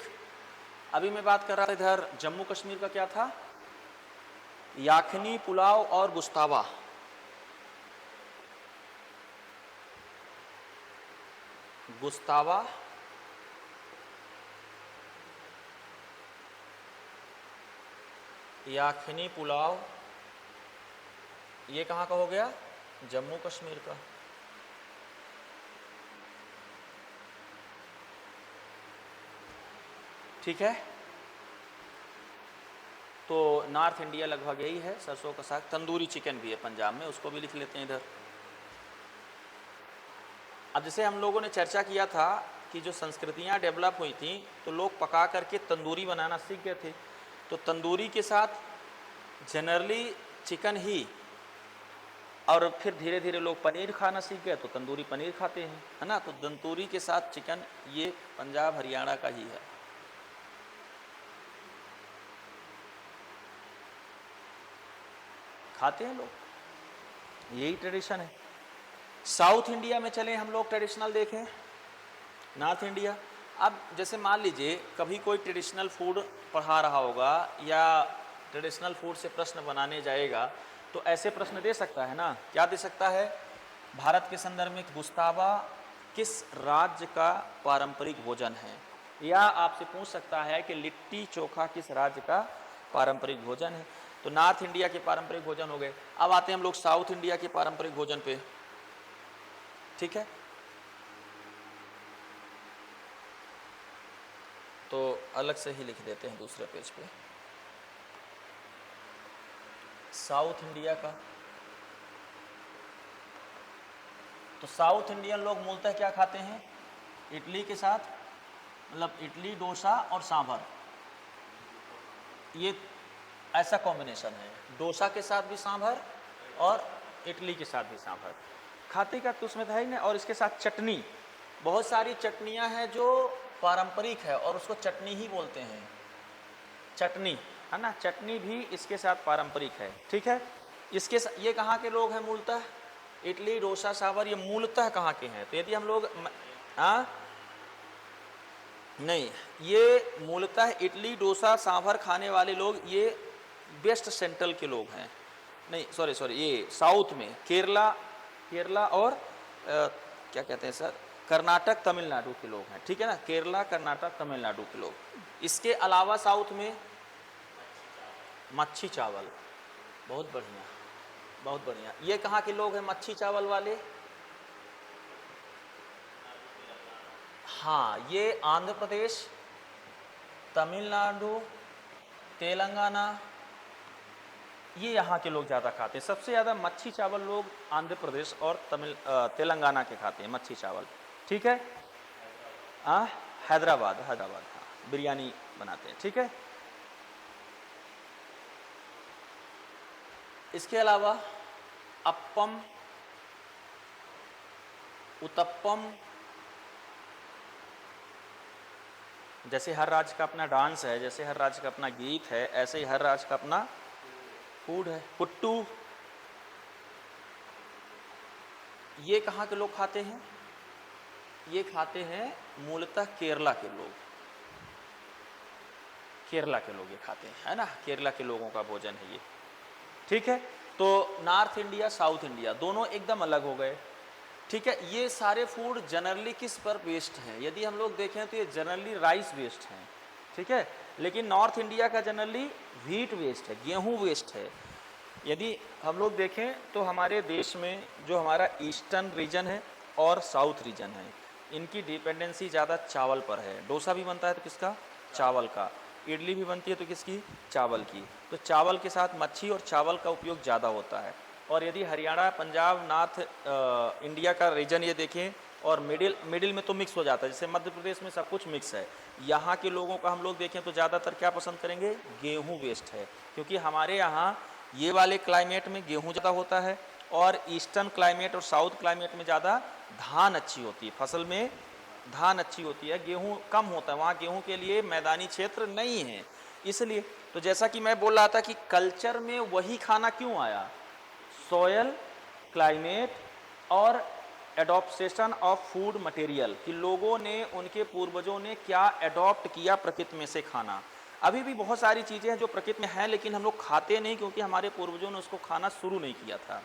अभी मैं बात कर रहा था इधर जम्मू कश्मीर का क्या था, याखनी, पुलाव और गुस्तावा। गुस्तावा, याखनी, पुलाव, ये कहाँ का हो गया, जम्मू कश्मीर का। ठीक है, तो नॉर्थ इंडिया लगभग यही है, सरसों का साग। तंदूरी चिकन भी है पंजाब में, उसको भी लिख लेते हैं इधर। अब जैसे हम लोगों ने चर्चा किया था कि जो संस्कृतियां डेवलप हुई थी तो लोग पका करके तंदूरी बनाना सीख गए थे, तो तंदूरी के साथ जनरली चिकन ही, और फिर धीरे धीरे लोग पनीर खाना सीख गए तो तंदूरी पनीर खाते हैं, है ना। तो तंदूरी के साथ चिकन ये पंजाब हरियाणा का ही है। खाते हैं लोग, यही ट्रेडिशन है। साउथ इंडिया में चले हम लोग, ट्रेडिशनल देखें, नॉर्थ इंडिया। अब जैसे मान लीजिए कभी कोई ट्रेडिशनल फूड पढ़ा रहा होगा या ट्रेडिशनल फूड से प्रश्न बनाने जाएगा तो ऐसे प्रश्न दे सकता है ना, क्या दे सकता है, भारत के संदर्भ में गुस्तावा किस राज्य का पारंपरिक भोजन है, या आपसे पूछ सकता है कि लिट्टी चोखा किस राज्य का पारंपरिक भोजन है। तो नॉर्थ इंडिया के पारंपरिक भोजन हो गए। अब आते हैं हम लोग साउथ इंडिया के पारंपरिक भोजन पे। ठीक है, तो अलग से ही लिख देते हैं दूसरे पेज पे साउथ इंडिया का। तो साउथ इंडियन लोग मूलतः क्या खाते हैं, इडली के साथ, मतलब इडली, डोसा और सांभर, ये ऐसा कॉम्बिनेशन है। डोसा के साथ भी सांभर और इडली के साथ भी सांभर खाते का तो उसमें था ही ना। और इसके साथ चटनी, बहुत सारी चटनियां हैं जो पारंपरिक है और उसको चटनी ही बोलते हैं, चटनी, है ना। चटनी भी इसके साथ पारंपरिक है। ठीक है, इसके ये कहाँ के लोग हैं मूलतः, इडली, डोसा, सांभर, ये मूलतः कहाँ के हैं। तो यदि हम लोग नहीं, ये मूलतः इडली, डोसा, सांभर खाने वाले लोग ये वेस्ट सेंट्रल के लोग हैं, नहीं सॉरी, ये साउथ में केरला और क्या कहते हैं सर, कर्नाटक, तमिलनाडु के लोग हैं। ठीक है ना, केरला, कर्नाटक, तमिलनाडु के लोग। इसके अलावा साउथ में मच्छी चावल, बहुत बढ़िया, बहुत बढ़िया। ये कहाँ के लोग हैं मच्छी चावल वाले, हाँ, ये आंध्र प्रदेश, तमिलनाडु, तेलंगाना, ये यहाँ के लोग ज़्यादा खाते हैं। सबसे ज़्यादा मच्छी चावल लोग आंध्र प्रदेश और तेलंगाना के खाते हैं मच्छी चावल। ठीक है, हैदराबाद, हाँ, बिरयानी बनाते हैं। ठीक है, इसके अलावा अप्पम, उत्तप्पम, जैसे हर राज्य का अपना डांस है, जैसे हर राज्य का अपना गीत है, ऐसे ही हर राज्य का अपना फूड है। पुट्टू, ये कहाँ के लोग खाते हैं, ये खाते हैं मूलतः केरला के लोग, केरला के लोग ये खाते हैं, है ना, केरला के लोगों का भोजन है ये। ठीक है, तो नॉर्थ इंडिया, साउथ इंडिया दोनों एकदम अलग हो गए। ठीक है, ये सारे फूड जनरली किस पर बेस्ड हैं, यदि हम लोग देखें तो ये जनरली राइस बेस्ड हैं। ठीक है, लेकिन नॉर्थ इंडिया का जनरली व्हीट वेस्ट है, गेहूं वेस्ट है। यदि हम लोग देखें तो हमारे देश में जो हमारा ईस्टर्न रीजन है और साउथ रीजन है, इनकी डिपेंडेंसी ज़्यादा चावल पर है। डोसा भी बनता है तो किसका, चावल का। इडली भी बनती है तो किसकी, चावल की। तो चावल के साथ मच्छी और चावल का उपयोग ज़्यादा होता है। और यदि हरियाणा, पंजाब, नॉर्थ इंडिया का रीजन ये देखें और मिडिल में तो मिक्स हो जाता है, जैसे मध्य प्रदेश में सब कुछ मिक्स है। यहाँ के लोगों का हम लोग देखें तो ज़्यादातर क्या पसंद करेंगे, गेहूँ वेस्ट है, क्योंकि हमारे यहाँ ये वाले क्लाइमेट में गेहूँ ज़्यादा होता है और ईस्टर्न क्लाइमेट और साउथ क्लाइमेट में ज़्यादा धान अच्छी होती है, फसल में धान अच्छी होती है, गेहूँ कम होता है, वहाँ गेहूँ के लिए मैदानी क्षेत्र नहीं है। इसलिए तो जैसा कि मैं बोल रहा था कि कल्चर में वही खाना क्यों आया, सॉयल, क्लाइमेट और एडॉप्शन ऑफ फूड मटेरियल, कि लोगों ने, उनके पूर्वजों ने क्या एडॉप्ट किया प्रकृति में से खाना। अभी भी बहुत सारी चीज़ें हैं जो प्रकृति में हैं लेकिन हम लोग खाते नहीं, क्योंकि हमारे पूर्वजों ने उसको खाना शुरू नहीं किया था।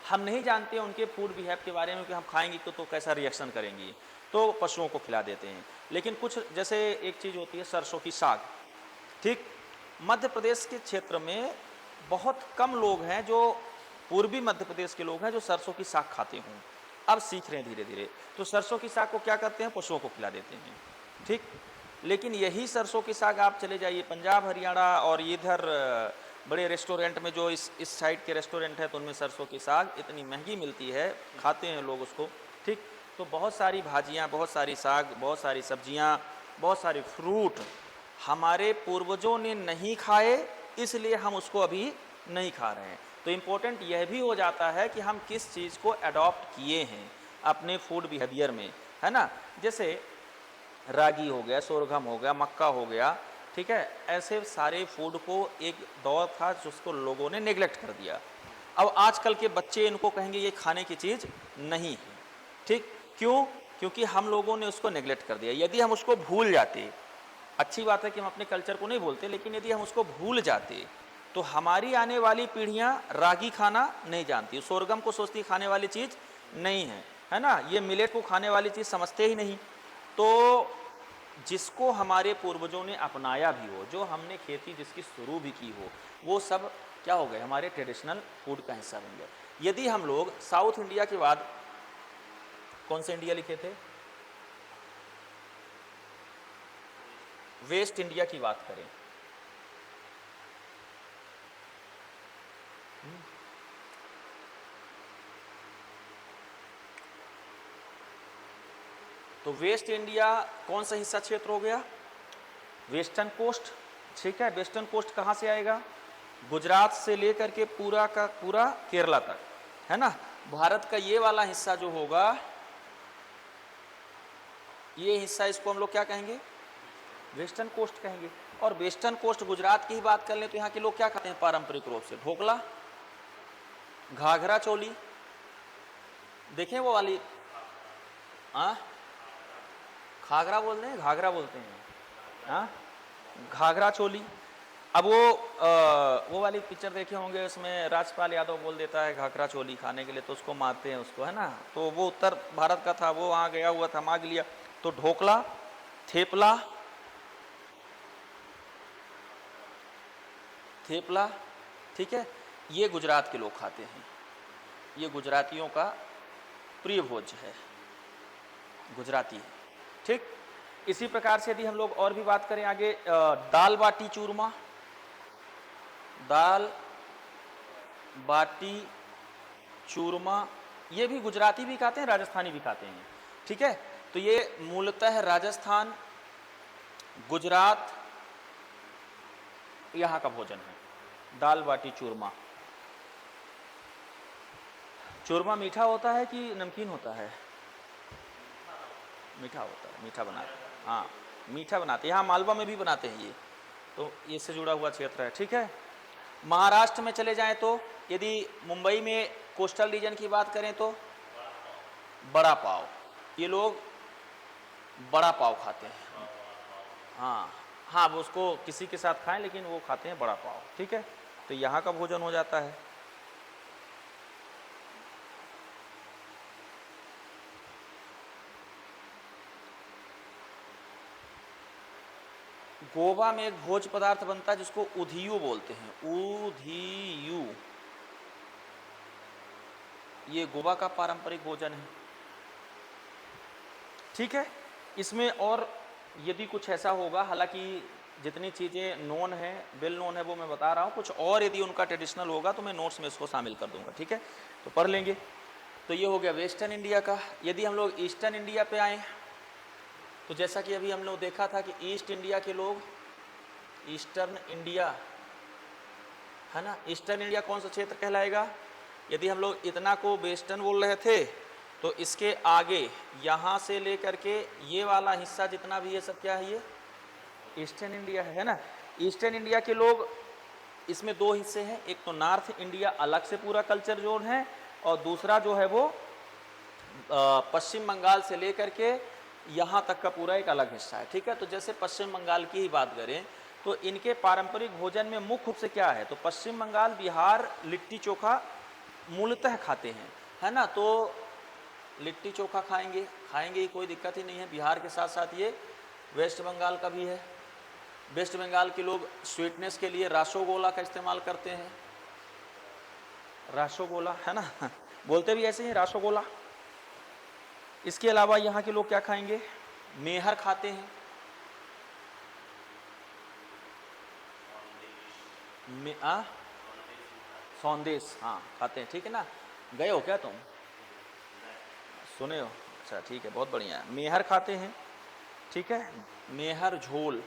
हम नहीं जानते उनके फूड बिहेव के बारे में कि हम खाएंगे तो कैसा रिएक्शन करेंगी, तो पशुओं को खिला देते हैं। लेकिन कुछ, जैसे एक चीज़ होती है सरसों की साग, ठीक, मध्य प्रदेश के क्षेत्र में बहुत कम लोग हैं जो, पूर्वी मध्य प्रदेश के लोग हैं जो सरसों की साग खाते हों, अब सीख रहे हैं धीरे धीरे। तो सरसों की साग को क्या करते हैं, पशुओं को खिला देते हैं, ठीक। लेकिन यही सरसों की साग आप चले जाइए पंजाब हरियाणा और इधर बड़े रेस्टोरेंट में, जो इस साइड के रेस्टोरेंट है, तो उनमें सरसों की साग इतनी महंगी मिलती है, खाते हैं लोग उसको, ठीक। तो बहुत सारी भाजियाँ, बहुत सारी साग, बहुत सारी सब्जियाँ, बहुत सारे फ्रूट हमारे पूर्वजों ने नहीं खाए, इसलिए हम उसको अभी नहीं खा रहे हैं। तो इम्पोर्टेंट यह भी हो जाता है कि हम किस चीज़ को अडॉप्ट किए हैं अपने फूड बिहेवियर में, है ना। जैसे रागी हो गया, सोरगम हो गया, मक्का हो गया, ठीक है, ऐसे सारे फूड को एक दौर था जिसको लोगों ने नेग्लेक्ट कर दिया। अब आजकल के बच्चे इनको कहेंगे ये खाने की चीज़ नहीं है, ठीक। क्यों? क्योंकि हम लोगों ने उसको नेग्लेक्ट कर दिया। यदि हम उसको भूल जाते, अच्छी बात है कि हम अपने कल्चर को नहीं बोलते, लेकिन यदि हम उसको भूल जाते तो हमारी आने वाली पीढ़ियां रागी खाना नहीं जानती, सोरगम को सोचती खाने वाली चीज़ नहीं है, है ना, ये मिलेट को खाने वाली चीज़ समझते ही नहीं। तो जिसको हमारे पूर्वजों ने अपनाया भी हो, जो हमने खेती जिसकी शुरू भी की हो, वो सब क्या हो गए, हमारे ट्रेडिशनल फूड का हिस्सा बन गए। यदि हम लोग साउथ इंडिया के बाद कौन से इंडिया लिखे थे, वेस्ट इंडिया की बात करें, तो वेस्ट इंडिया कौन सा हिस्सा क्षेत्र हो गया, वेस्टर्न कोस्ट, ठीक है। वेस्टर्न कोस्ट कहाँ से आएगा, गुजरात से लेकर के पूरा का पूरा केरला तक, है ना। भारत का ये वाला हिस्सा जो होगा, ये हिस्सा, इसको हम लोग क्या कहेंगे, वेस्टर्न कोस्ट कहेंगे। और वेस्टर्न कोस्ट गुजरात की ही बात कर लें तो यहाँ के लोग क्या खाते हैं पारंपरिक रूप से, ढोकला, घाघरा चोली, देखें वो वाली, हाँ, खागरा बोलते हैं, घाघरा बोलते हैं, हाँ, घाघरा चोली। अब वो वाली पिक्चर देखे होंगे, उसमें राजपाल यादव बोल देता है घाघरा चोली खाने के लिए, तो उसको मारते हैं उसको, है ना। तो वो उत्तर भारत का था, वो वहाँ गया हुआ था, मांग लिया। तो ढोकला, थेपला, थेपला, ठीक है, ये गुजरात के लोग खाते हैं, ये गुजरातियों का प्रिय भोज्य है, गुजराती, ठीक। इसी प्रकार से यदि हम लोग और भी बात करें आगे, दाल बाटी चूरमा, दाल बाटी चूरमा, ये भी गुजराती भी खाते हैं, राजस्थानी भी खाते हैं, ठीक है। तो ये मूलतः राजस्थान, गुजरात, यहाँ का भोजन है, दाल बाटी चूरमा। चूरमा मीठा होता है कि नमकीन होता है, मीठा होता है, मीठा बनाते हैं, हाँ मीठा बनाते हैं, यहाँ मालवा में भी बनाते हैं ये, तो इससे जुड़ा हुआ क्षेत्र है, ठीक है। महाराष्ट्र में चले जाएं तो, यदि मुंबई में कोस्टल रीजन की बात करें तो बड़ा पाव, ये लोग बड़ा पाव खाते हैं, हाँ हाँ, वो उसको किसी के साथ खाएं लेकिन वो खाते हैं बड़ा पाव, ठीक है। तो यहाँ का भोजन हो जाता है। गोवा में एक भोज पदार्थ बनता है जिसको उधियू बोलते हैं, उधियू, ये गोवा का पारंपरिक भोजन है, ठीक है। इसमें और यदि कुछ ऐसा होगा, हालांकि जितनी चीज़ें नोन है, वेल नोन है, वो मैं बता रहा हूँ, कुछ और यदि उनका ट्रेडिशनल होगा तो मैं नोट्स में इसको शामिल कर दूंगा, ठीक है, तो पढ़ लेंगे। तो ये हो गया वेस्टर्न इंडिया का। यदि हम लोग ईस्टर्न इंडिया पे आए तो जैसा कि अभी हम लोग देखा था कि ईस्ट इंडिया के लोग, ईस्टर्न इंडिया, है ना, ईस्टर्न इंडिया कौन सा क्षेत्र कहलाएगा। यदि हम लोग इतना को वेस्टर्न बोल रहे थे तो इसके आगे यहाँ से लेकर के ये वाला हिस्सा जितना भी, ये सब क्या है, ये ईस्टर्न इंडिया है ना। ईस्टर्न इंडिया के लोग, इसमें दो हिस्से हैं, एक तो नॉर्थ इंडिया अलग से पूरा कल्चर जोन है, और दूसरा जो है वो पश्चिम बंगाल से लेकर के यहाँ तक का पूरा एक अलग हिस्सा है, ठीक है। तो जैसे पश्चिम बंगाल की ही बात करें तो इनके पारंपरिक भोजन में मुख्य रूप से क्या है, तो पश्चिम बंगाल, बिहार लिट्टी चोखा मूलतः खाते हैं, है ना। तो लिट्टी चोखा खाएंगे ही, कोई दिक्कत ही नहीं है। बिहार के साथ साथ ये वेस्ट बंगाल का भी है। वेस्ट बंगाल के लोग स्वीटनेस के लिए रासोगोला का इस्तेमाल करते हैं, रासोगोला, है ना, बोलते भी ऐसे ही रासोगोला। इसके अलावा यहाँ के लोग क्या खाएंगे, मेहर खाते हैं, सौंदेश, हाँ खाते हैं, ठीक है ना। गए हो क्या तुम, सुने हो, अच्छा ठीक है, बहुत बढ़िया है। मेहर खाते हैं, ठीक है, मेहर झोल,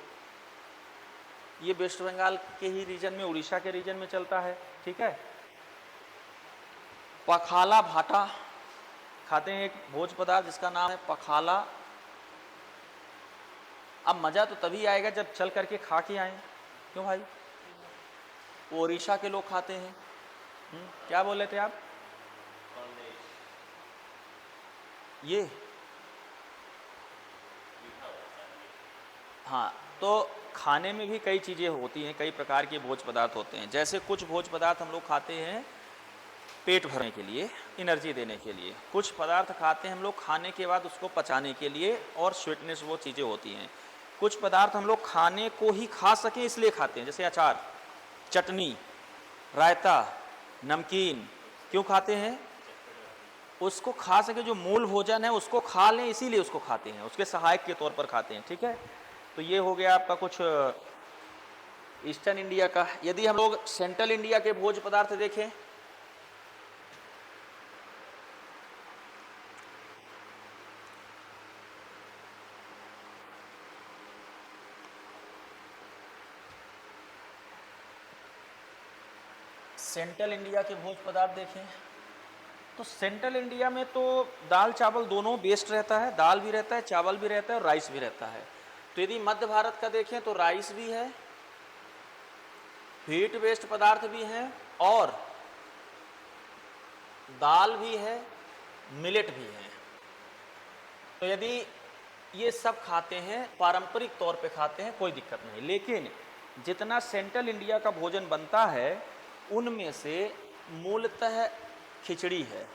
ये वेस्ट बंगाल के ही रीजन में, उड़ीसा के रीजन में चलता है, ठीक है। पखाला भाटा खाते हैं, एक भोज पदार्थ जिसका नाम है पखाला। अब मज़ा तो तभी आएगा जब चल करके खा के आए, क्यों भाई, ओडिशा के लोग खाते हैं। क्या बोल रहे थे आप, ये, हाँ, तो खाने में भी कई चीज़ें होती हैं, कई प्रकार के भोज पदार्थ होते हैं। जैसे कुछ भोज पदार्थ हम लोग खाते हैं पेट भरने के लिए, एनर्जी देने के लिए, कुछ पदार्थ खाते हैं हम लोग खाने के बाद उसको पचाने के लिए और स्वीटनेस, वो चीज़ें होती हैं। कुछ पदार्थ हम लोग खाने को ही खा सकें इसलिए खाते हैं, जैसे अचार, चटनी, रायता, नमकीन, क्यों खाते हैं, उसको खा सके, जो मूल भोजन है उसको खा लें इसीलिए उसको खाते हैं, उसके सहायक के तौर पर खाते हैं, ठीक है। तो ये हो गया आपका कुछ ईस्टर्न इंडिया का। यदि हम लोग सेंट्रल इंडिया के भोज पदार्थ देखें, सेंट्रल इंडिया के भोज पदार्थ देखें तो सेंट्रल इंडिया में तो दाल चावल दोनों बेस्ड रहता है, दाल भी रहता है, चावल भी रहता है और राइस भी रहता है। तो यदि मध्य भारत का देखें तो राइस भी है, व्हीट बेस्ड पदार्थ भी हैं और दाल भी है, मिलेट भी है। तो यदि ये सब खाते हैं, पारंपरिक तौर पे खाते हैं, कोई दिक्कत नहीं। लेकिन जितना सेंट्रल इंडिया का भोजन बनता है उनमें से मूलतः खिचड़ी है।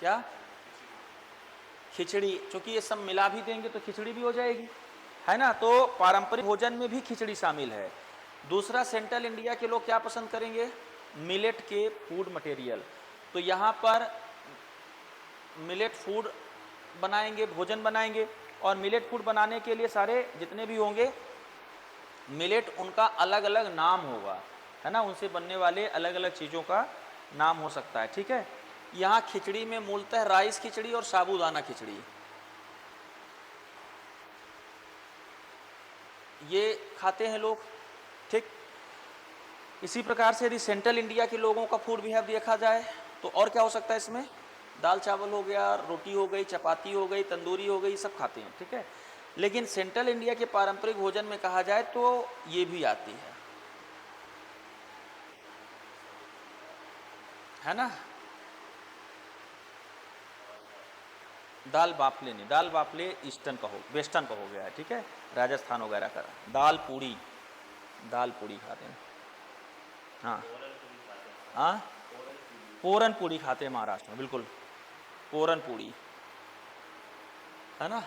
क्या, खिचड़ी, क्योंकि ये सब मिला भी देंगे तो खिचड़ी भी हो जाएगी, है ना। तो पारंपरिक भोजन में भी खिचड़ी शामिल है। दूसरा, सेंट्रल इंडिया के लोग क्या पसंद करेंगे, मिलेट के फूड मटेरियल। तो यहाँ पर मिलेट फूड बनाएंगे, भोजन बनाएंगे, और मिलेट फूड बनाने के लिए सारे जितने भी होंगे मिलेट, उनका अलग अलग नाम होगा, है ना, उनसे बनने वाले अलग अलग चीज़ों का नाम हो सकता है, ठीक है। यहाँ खिचड़ी में मूलतः राइस खिचड़ी और साबूदाना खिचड़ी, ये खाते हैं लोग, ठीक। इसी प्रकार से यदि सेंट्रल इंडिया के लोगों का फूड बिहेव देखा जाए तो और क्या हो सकता है इसमें, दाल चावल हो गया, रोटी हो गई, चपाती हो गई, तंदूरी हो गई, सब खाते हैं, ठीक है। लेकिन सेंट्रल इंडिया के पारंपरिक भोजन में कहा जाए तो ये भी आती है ना। दाल बाफले नहीं, दाल बाफले ईस्टर्न का हो, वेस्टर्न का हो गया है, ठीक है, राजस्थान वगैरह का। दाल पूड़ी, दाल पूड़ी खाते हैं, हाँ हाँ, पोरन पूड़ी खाते हैं महाराष्ट्र में, बिल्कुल, पोरन पूड़ी, है ना।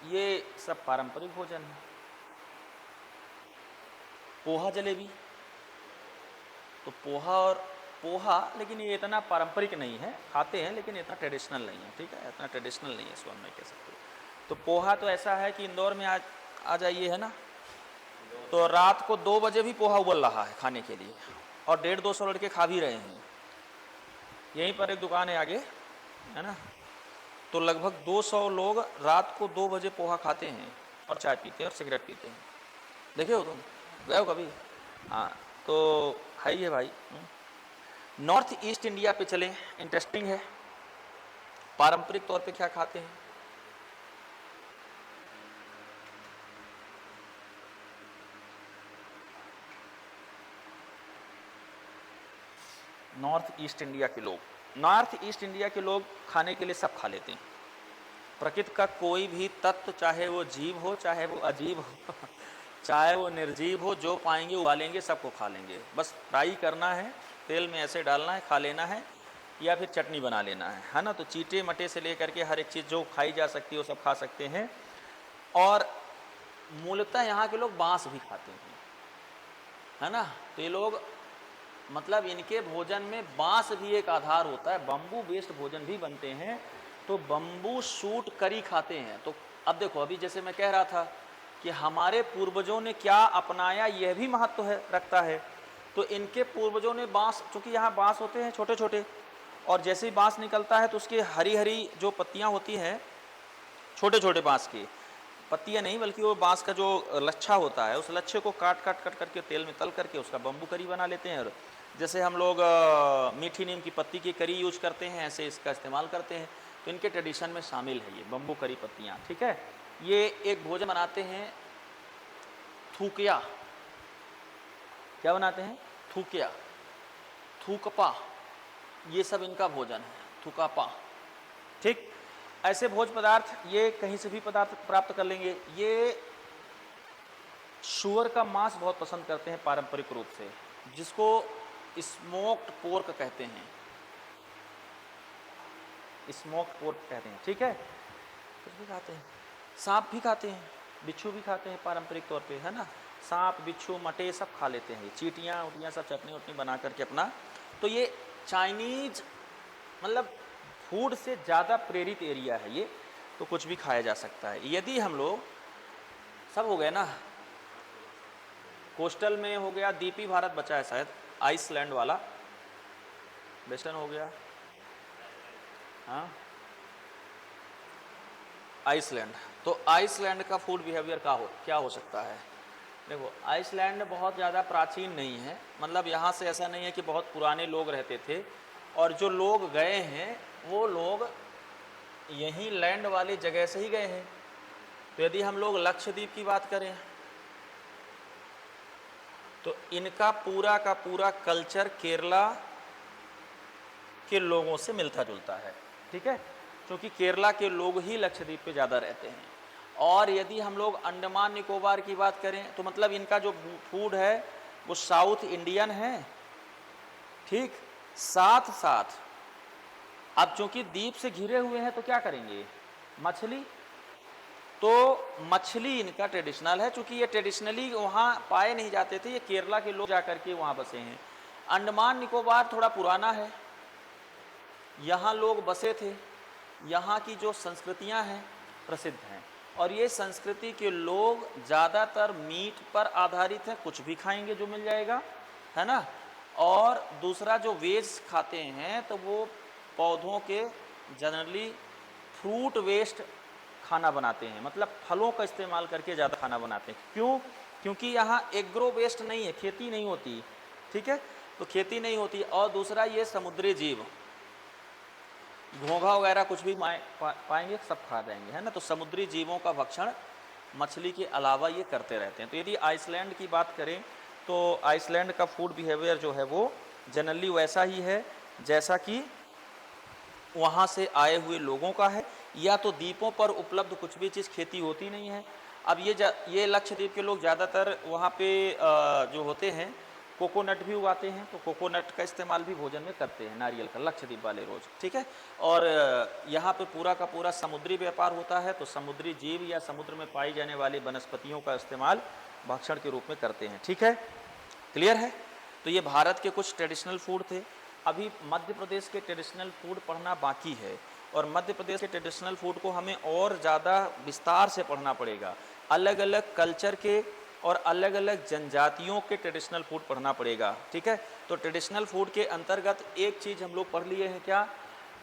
ये सब पारंपरिक भोजन है। पोहा जलेबी, तो पोहा, और पोहा, लेकिन ये इतना पारंपरिक नहीं है, खाते हैं लेकिन इतना ट्रेडिशनल नहीं है, ठीक है, इतना ट्रेडिशनल नहीं है, इसको हम नहीं कह सकते। तो पोहा तो ऐसा है कि इंदौर में आ जाइए, है ना, तो रात को 2 बजे भी पोहा उबल रहा है खाने के लिए, और 150-200 लड़के खा भी रहे हैं। यहीं पर एक दुकान है आगे, है ना, तो लगभग 200 लोग रात को 2 बजे पोहा खाते हैं और चाय पीते हैं और सिगरेट पीते हैं। देखे हो तुम, गए हो कभी, हाँ, तो खाइए भाई। नॉर्थ ईस्ट इंडिया पे चलें, इंटरेस्टिंग है, पारंपरिक तौर पे क्या खाते हैं। नॉर्थ ईस्ट इंडिया के लोग नॉर्थ ईस्ट इंडिया के लोग खाने के लिए सब खा लेते हैं। प्रकृति का कोई भी तत्व, चाहे वो जीव हो चाहे वो अजीब हो चाहे वो निर्जीव हो, जो पाएंगे उबालेंगे, सबको खा लेंगे। बस फ्राई करना है, तेल में ऐसे डालना है, खा लेना है, या फिर चटनी बना लेना है ना। तो चीटे मटे से लेकर के हर एक चीज़ जो खाई जा सकती है वो सब खा सकते हैं। और मूलतः यहाँ के लोग बाँस भी खाते हैं, है ना। तो ये लोग मतलब इनके भोजन में बाँस भी एक आधार होता है, बम्बू बेस्ड भोजन भी बनते हैं। तो बम्बू शूट करी खाते हैं। तो अब देखो, अभी जैसे मैं कह रहा था कि हमारे पूर्वजों ने क्या अपनाया, यह भी महत्व है रखता है। तो इनके पूर्वजों ने बाँस, चूँकि यहाँ बाँस होते हैं छोटे छोटे, और जैसे ही बाँस निकलता है तो उसकी हरी हरी जो पत्तियाँ होती हैं, छोटे छोटे बाँस की पत्तियाँ नहीं बल्कि वो बाँस का जो लच्छा होता है, उस लच्छे को काट काट काट करके तेल में तल करके उसका बम्बू करी बना लेते हैं। और जैसे हम लोग मीठी नीम की पत्ती की करी यूज करते हैं, ऐसे इसका इस्तेमाल करते हैं। तो इनके ट्रेडिशन में शामिल है ये बम्बू करी पत्तियाँ, ठीक है। ये एक भोजन बनाते हैं थूकिया। क्या बनाते हैं? थूकिया, थूकपा, ये सब इनका भोजन है, थूकापा, ठीक। ऐसे भोज पदार्थ ये कहीं से भी पदार्थ प्राप्त कर लेंगे। ये शुअर का मांस बहुत पसंद करते हैं पारंपरिक रूप से, जिसको स्मोक्ड पोर्क कहते हैं, स्मोक्ड पोर्क कहते हैं, ठीक है। कुछ भी खाते हैं, सांप भी खाते हैं, बिच्छू भी खाते हैं पारंपरिक तौर पे, है ना। सांप बिच्छू मटे सब खा लेते हैं, चीटियाँ उटियाँ सब चटनी उटनी बना करके अपना। तो ये चाइनीज मतलब फूड से ज़्यादा प्रेरित एरिया है ये, तो कुछ भी खाया जा सकता है। यदि हम लोग सब हो गए ना, कोस्टल में हो गया, द्वीपी भारत बचा है शायद, आइसलैंड वाला, वेस्टर्न हो गया, हाँ आइसलैंड। तो आइसलैंड का फूड बिहेवियर क्या हो सकता है? देखो, आइसलैंड बहुत ज़्यादा प्राचीन नहीं है, मतलब यहाँ से ऐसा नहीं है कि बहुत पुराने लोग रहते थे, और जो लोग गए हैं वो लोग यहीं लैंड वाली जगह से ही गए हैं। तो यदि हम लोग लक्षद्वीप की बात करें तो इनका पूरा का पूरा कल्चर केरला के लोगों से मिलता जुलता है, ठीक है, क्योंकि केरला के लोग ही लक्षद्वीप पे ज़्यादा रहते हैं। और यदि हम लोग अंडमान निकोबार की बात करें तो मतलब इनका जो फूड है वो साउथ इंडियन है, ठीक। साथ साथ अब चूंकि द्वीप से घिरे हुए हैं तो क्या करेंगे? मछली, तो मछली इनका ट्रेडिशनल है, चूंकि ये ट्रेडिशनली वहाँ पाए नहीं जाते थे, ये केरला के लोग जाकर के वहाँ बसे हैं। अंडमान निकोबार थोड़ा पुराना है, यहाँ लोग बसे थे, यहाँ की जो संस्कृतियाँ हैं प्रसिद्ध हैं, और ये संस्कृति के लोग ज़्यादातर मीट पर आधारित है, कुछ भी खाएंगे जो मिल जाएगा, है ना। और दूसरा जो वेज खाते हैं तो वो पौधों के जनरली फ्रूट वेस्ट खाना बनाते हैं, मतलब फलों का इस्तेमाल करके ज़्यादा खाना बनाते हैं। क्यों? क्योंकि यहाँ एग्रो वेस्ट नहीं है, खेती नहीं होती, ठीक है, तो खेती नहीं होती। और दूसरा ये समुद्री जीव, घोंघा वगैरह कुछ भी पाएंगे सब खा जाएंगे, है ना। तो समुद्री जीवों का भक्षण मछली के अलावा ये करते रहते हैं। तो यदि आइसलैंड की बात करें तो आइसलैंड का फूड बिहेवियर जो है वो जनरली वैसा ही है जैसा कि वहाँ से आए हुए लोगों का है, या तो द्वीपों पर उपलब्ध कुछ भी चीज़ खेती होती नहीं है। अब ये लक्षद्वीप के लोग ज़्यादातर वहाँ पे जो होते हैं कोकोनट भी उगाते हैं, तो कोकोनट का इस्तेमाल भी भोजन में करते हैं, नारियल का, लक्षद्वीप वाले रोज, ठीक है। और यहाँ पे पूरा का पूरा समुद्री व्यापार होता है, तो समुद्री जीव या समुद्र में पाई जाने वाली वनस्पतियों का इस्तेमाल भक्षण के रूप में करते हैं, ठीक है, क्लियर है। तो ये भारत के कुछ ट्रेडिशनल फूड थे। अभी मध्य प्रदेश के ट्रेडिशनल फूड पढ़ना बाकी है, और मध्य प्रदेश के ट्रेडिशनल फूड को हमें और ज़्यादा विस्तार से पढ़ना पड़ेगा। अलग अलग कल्चर के और अलग अलग जनजातियों के ट्रेडिशनल फूड पढ़ना पड़ेगा, ठीक है। तो ट्रेडिशनल फूड के अंतर्गत एक चीज़ हम लोग पढ़ लिए हैं, क्या?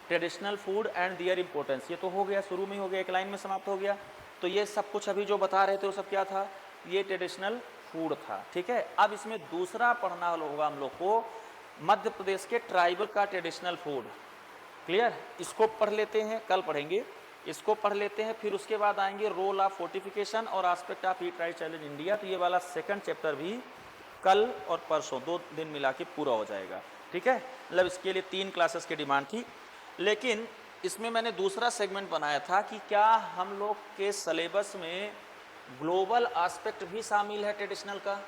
Traditional food and their importance. ये तो हो गया, शुरू में हो गया, एक लाइन में समाप्त हो गया। तो ये सब कुछ अभी जो बता रहे थे वो सब क्या था? ये ट्रेडिशनल फूड था, ठीक है। अब इसमें दूसरा पढ़ना होगा हम लोग को, मध्य प्रदेश के ट्राइबल का ट्रेडिशनल फूड, क्लियर। इसको पढ़ लेते हैं, कल पढ़ेंगे, इसको पढ़ लेते हैं। फिर उसके बाद आएंगे रोल ऑफ फोर्टिफिकेशन और aspect of eat right challenge India. तो ये वाला सेकंड चैप्टर भी कल और परसों 2 दिन मिला के पूरा हो जाएगा। ठीक है, मतलब इसके लिए 3 क्लासेस की डिमांड थी। लेकिन इसमें मैंने दूसरा सेगमेंट बनाया था कि क्या हम लोग के सिलेबस में ग्लोबल एस्पेक्ट भी शामिल है ट्रेडिशनल का?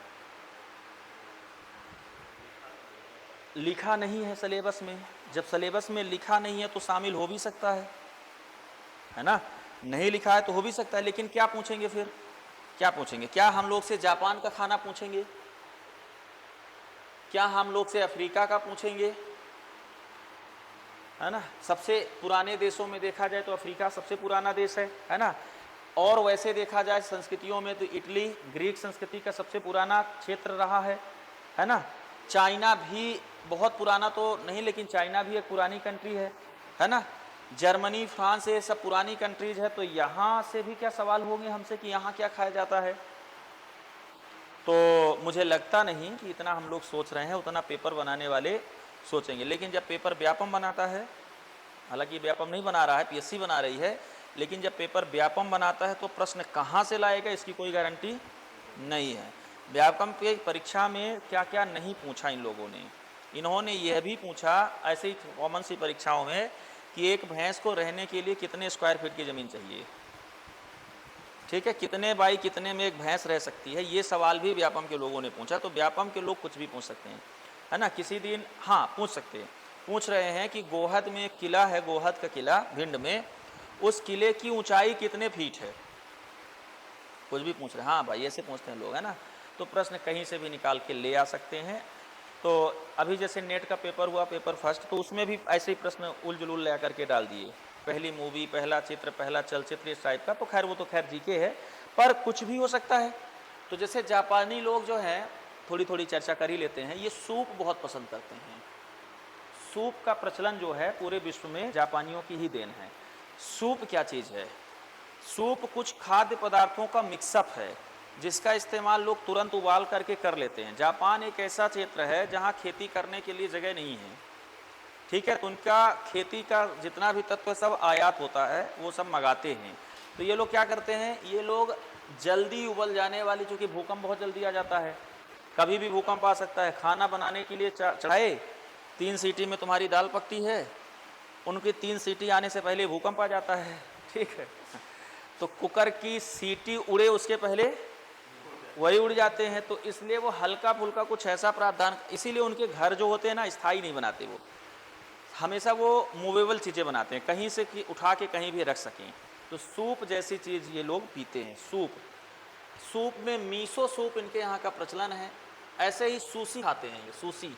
लिखा नहीं है सिलेबस में। जब सिलेबस में लिखा नहीं है तो शामिल हो भी सकता है ना, नहीं लिखा है तो हो भी सकता है। लेकिन क्या पूछेंगे फिर, क्या पूछेंगे? क्या हम लोग से जापान का खाना पूछेंगे? क्या हम लोग से अफ्रीका का पूछेंगे? है ना, सबसे पुराने देशों में देखा जाए तो अफ्रीका सबसे पुराना देश है ना। और वैसे देखा जाए संस्कृतियों में तो इटली ग्रीक संस्कृति का सबसे पुराना क्षेत्र रहा है ना। चाइना भी बहुत पुराना तो नहीं, लेकिन चाइना भी एक पुरानी कंट्री है ना। जर्मनी, फ्रांस, ये सब पुरानी कंट्रीज है। तो यहाँ से भी क्या सवाल होंगे हमसे कि यहाँ क्या खाया जाता है? तो मुझे लगता नहीं कि इतना हम लोग सोच रहे हैं, उतना पेपर बनाने वाले सोचेंगे। लेकिन जब पेपर व्यापम बनाता है, हालांकि व्यापम नहीं बना रहा है, पीएससी बना रही है, लेकिन जब पेपर व्यापम बनाता है तो प्रश्न कहाँ से लाएगा इसकी कोई गारंटी नहीं है। व्यापम की परीक्षा में क्या क्या नहीं पूछा इन लोगों ने, इन्होंने यह भी पूछा ऐसे ही कॉमन सी परीक्षाओं में कि एक भैंस को रहने के लिए कितने स्क्वायर फीट की ज़मीन चाहिए, ठीक है, कितने बाई कितने में एक भैंस रह सकती है, ये सवाल भी व्यापम के लोगों ने पूछा। तो व्यापम के लोग कुछ भी पूछ सकते हैं, है ना। किसी दिन हाँ पूछ सकते हैं, पूछ रहे हैं कि गोहद में एक किला है, गोहद का किला भिंड में, उस किले की ऊंचाई कितने फीट है, कुछ भी पूछ रहे हैं। हाँ भाई, ऐसे पूछते हैं लोग, है ना। तो प्रश्न कहीं से भी निकाल के ले आ सकते हैं। तो अभी जैसे नेट का पेपर हुआ, पेपर फर्स्ट, तो उसमें भी ऐसे ही प्रश्न उलझुल ले करके डाल दिए, पहली मूवी, पहला चित्र, पहला चलचित्र, इस टाइप का। तो खैर वो तो खैर जीके है, पर कुछ भी हो सकता है। तो जैसे जापानी लोग जो हैं, थोड़ी थोड़ी चर्चा कर ही लेते हैं, ये सूप बहुत पसंद करते हैं। सूप का प्रचलन जो है पूरे विश्व में जापानियों की ही देन है। सूप क्या चीज़ है? सूप कुछ खाद्य पदार्थों का मिक्सअप है जिसका इस्तेमाल लोग तुरंत उबाल करके कर लेते हैं। जापान एक ऐसा क्षेत्र है जहाँ खेती करने के लिए जगह नहीं है, ठीक है, तो उनका खेती का जितना भी तत्व सब आयात होता है, वो सब मंगाते हैं। तो ये लोग क्या करते हैं, ये लोग जल्दी उबल जाने वाली, चूँकि भूकंप बहुत जल्दी आ जाता है, कभी भी भूकंप आ सकता है, खाना बनाने के लिए चढ़ाए, 3 सीटी में तुम्हारी दाल पकती है, उनकी 3 सीटी आने से पहले भूकंप आ जाता है, ठीक है। तो कुकर की सीटी उड़े उसके पहले वही उड़ जाते हैं। तो इसलिए वो हल्का फुल्का कुछ ऐसा प्रावधान, इसीलिए उनके घर जो होते हैं ना, स्थायी नहीं बनाते, वो हमेशा वो मूवेबल चीज़ें बनाते हैं, कहीं से कि उठा के कहीं भी रख सकें। तो सूप जैसी चीज़ ये लोग पीते हैं। सूप में मीसो सूप इनके यहाँ का प्रचलन है। ऐसे ही सूसी खाते हैं, ये सूसी,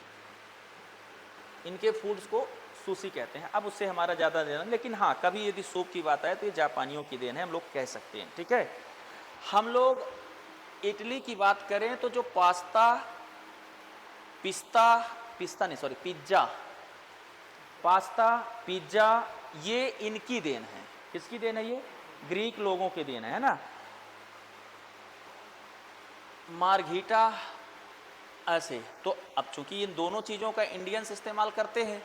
इनके फूड्स को सूसी कहते हैं। अब उससे हमारा ज़्यादा देना, लेकिन हाँ कभी यदि सूप की बात आए तो ये जापानियों की देन है, हम लोग कह सकते हैं, ठीक है। हम लोग इटली की बात करें तो जो पास्ता, पिज्ज़ा, ये इनकी देन है। किसकी देन है? ये ग्रीक लोगों की देन है ना। मार्घीटा ऐसे। तो अब चूंकि इन दोनों चीज़ों का इंडियंस इस्तेमाल करते हैं,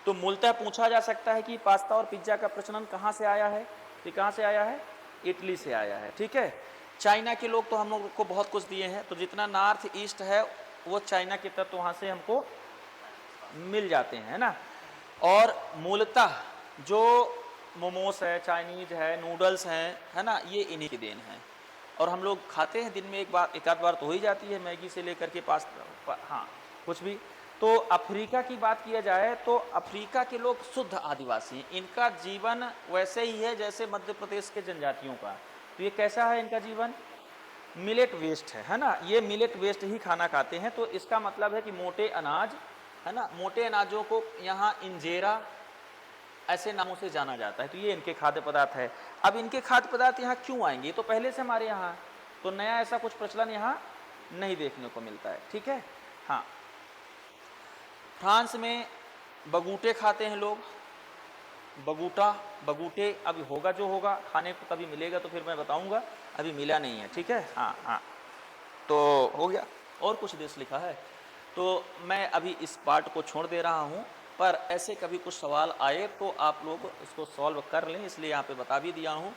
तो मूलतः पूछा जा सकता है कि पास्ता और पिज्ज़ा का प्रचलन कहाँ से आया है? ये कहाँ से आया है? इटली से आया है, ठीक है। चाइना के लोग तो हम लोग को बहुत कुछ दिए हैं, तो जितना नॉर्थ ईस्ट है वो चाइना के तत्व वहाँ से हमको मिल जाते हैं ना। और मूलतः जो मोमोस है, चाइनीज है, नूडल्स हैं, है ना, ये इन्हीं की देन है। और हम लोग खाते हैं दिन में एक आध बार तो हो ही जाती है, मैगी से लेकर के पास्ता, हाँ कुछ भी। तो अफ्रीका की बात किया जाए तो अफ्रीका के लोग शुद्ध आदिवासी हैं। इनका जीवन वैसे ही है जैसे मध्य प्रदेश के जनजातियों का। तो ये कैसा है इनका जीवन? मिलेट वेस्ट है ना, ये मिलेट वेस्ट ही खाना खाते हैं। तो इसका मतलब है कि मोटे अनाज, है ना, मोटे अनाजों को यहाँ इंजेरा ऐसे नामों से जाना जाता है। तो ये इनके खाद्य पदार्थ है। अब इनके खाद्य पदार्थ यहाँ क्यों आएंगे? ये तो पहले से हमारे यहाँ, तो नया ऐसा कुछ प्रचलन यहाँ नहीं देखने को मिलता है, ठीक है। हाँ, फ्रांस में बगूटे खाते हैं लोग, बगूटे अभी होगा, जो होगा खाने को कभी मिलेगा तो फिर मैं बताऊंगा, अभी मिला नहीं है, ठीक है। हाँ, तो हो गया। और कुछ देश लिखा है, तो मैं अभी इस पार्ट को छोड़ दे रहा हूँ, पर ऐसे कभी कुछ सवाल आए तो आप लोग इसको सॉल्व कर लें, इसलिए यहाँ पे बता भी दिया हूँ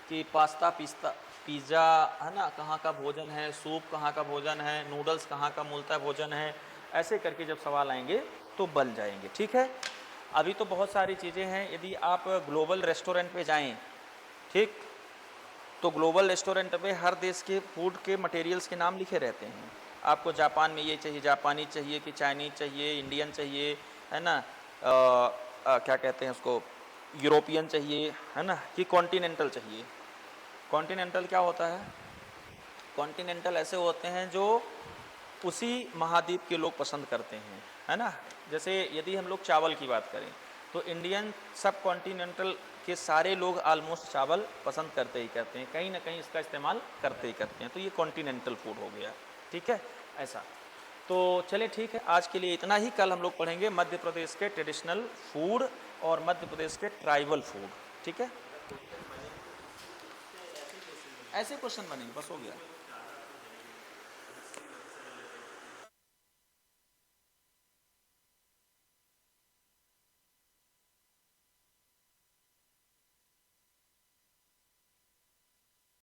कि पास्ता, पिज़्ज़ा, है ना, कहाँ का भोजन है, सूप कहाँ का भोजन है, नूडल्स कहाँ का मूलतः भोजन है, ऐसे करके जब सवाल आएंगे तो बन जाएंगे। ठीक है, अभी तो बहुत सारी चीज़ें हैं। यदि आप ग्लोबल रेस्टोरेंट पे जाएं, ठीक, तो ग्लोबल रेस्टोरेंट पे हर देश के फूड के मटेरियल्स के नाम लिखे रहते हैं। आपको जापान में ये चाहिए, जापानी चाहिए कि चाइनीज चाहिए, इंडियन चाहिए, है ना, क्या कहते हैं उसको, यूरोपियन चाहिए, है ना, कि कॉन्टिनेंटल चाहिए। कॉन्टिनेंटल क्या होता है? कॉन्टिनेंटल ऐसे होते हैं जो उसी महाद्वीप के लोग पसंद करते हैं, है ना। जैसे यदि हम लोग चावल की बात करें तो इंडियन सब कॉन्टिनेंटल के सारे लोग ऑलमोस्ट चावल पसंद करते ही करते हैं, कहीं ना कहीं इसका इस्तेमाल करते ही करते हैं, तो ये कॉन्टिनेंटल फूड हो गया। ठीक है, ऐसा। तो चलिए ठीक है, आज के लिए इतना ही। कल हम लोग पढ़ेंगे मध्य प्रदेश के ट्रेडिशनल फूड और मध्य प्रदेश के ट्राइबल फूड। ठीक है, ऐसे क्वेश्चन बनेंगे, बस हो गया।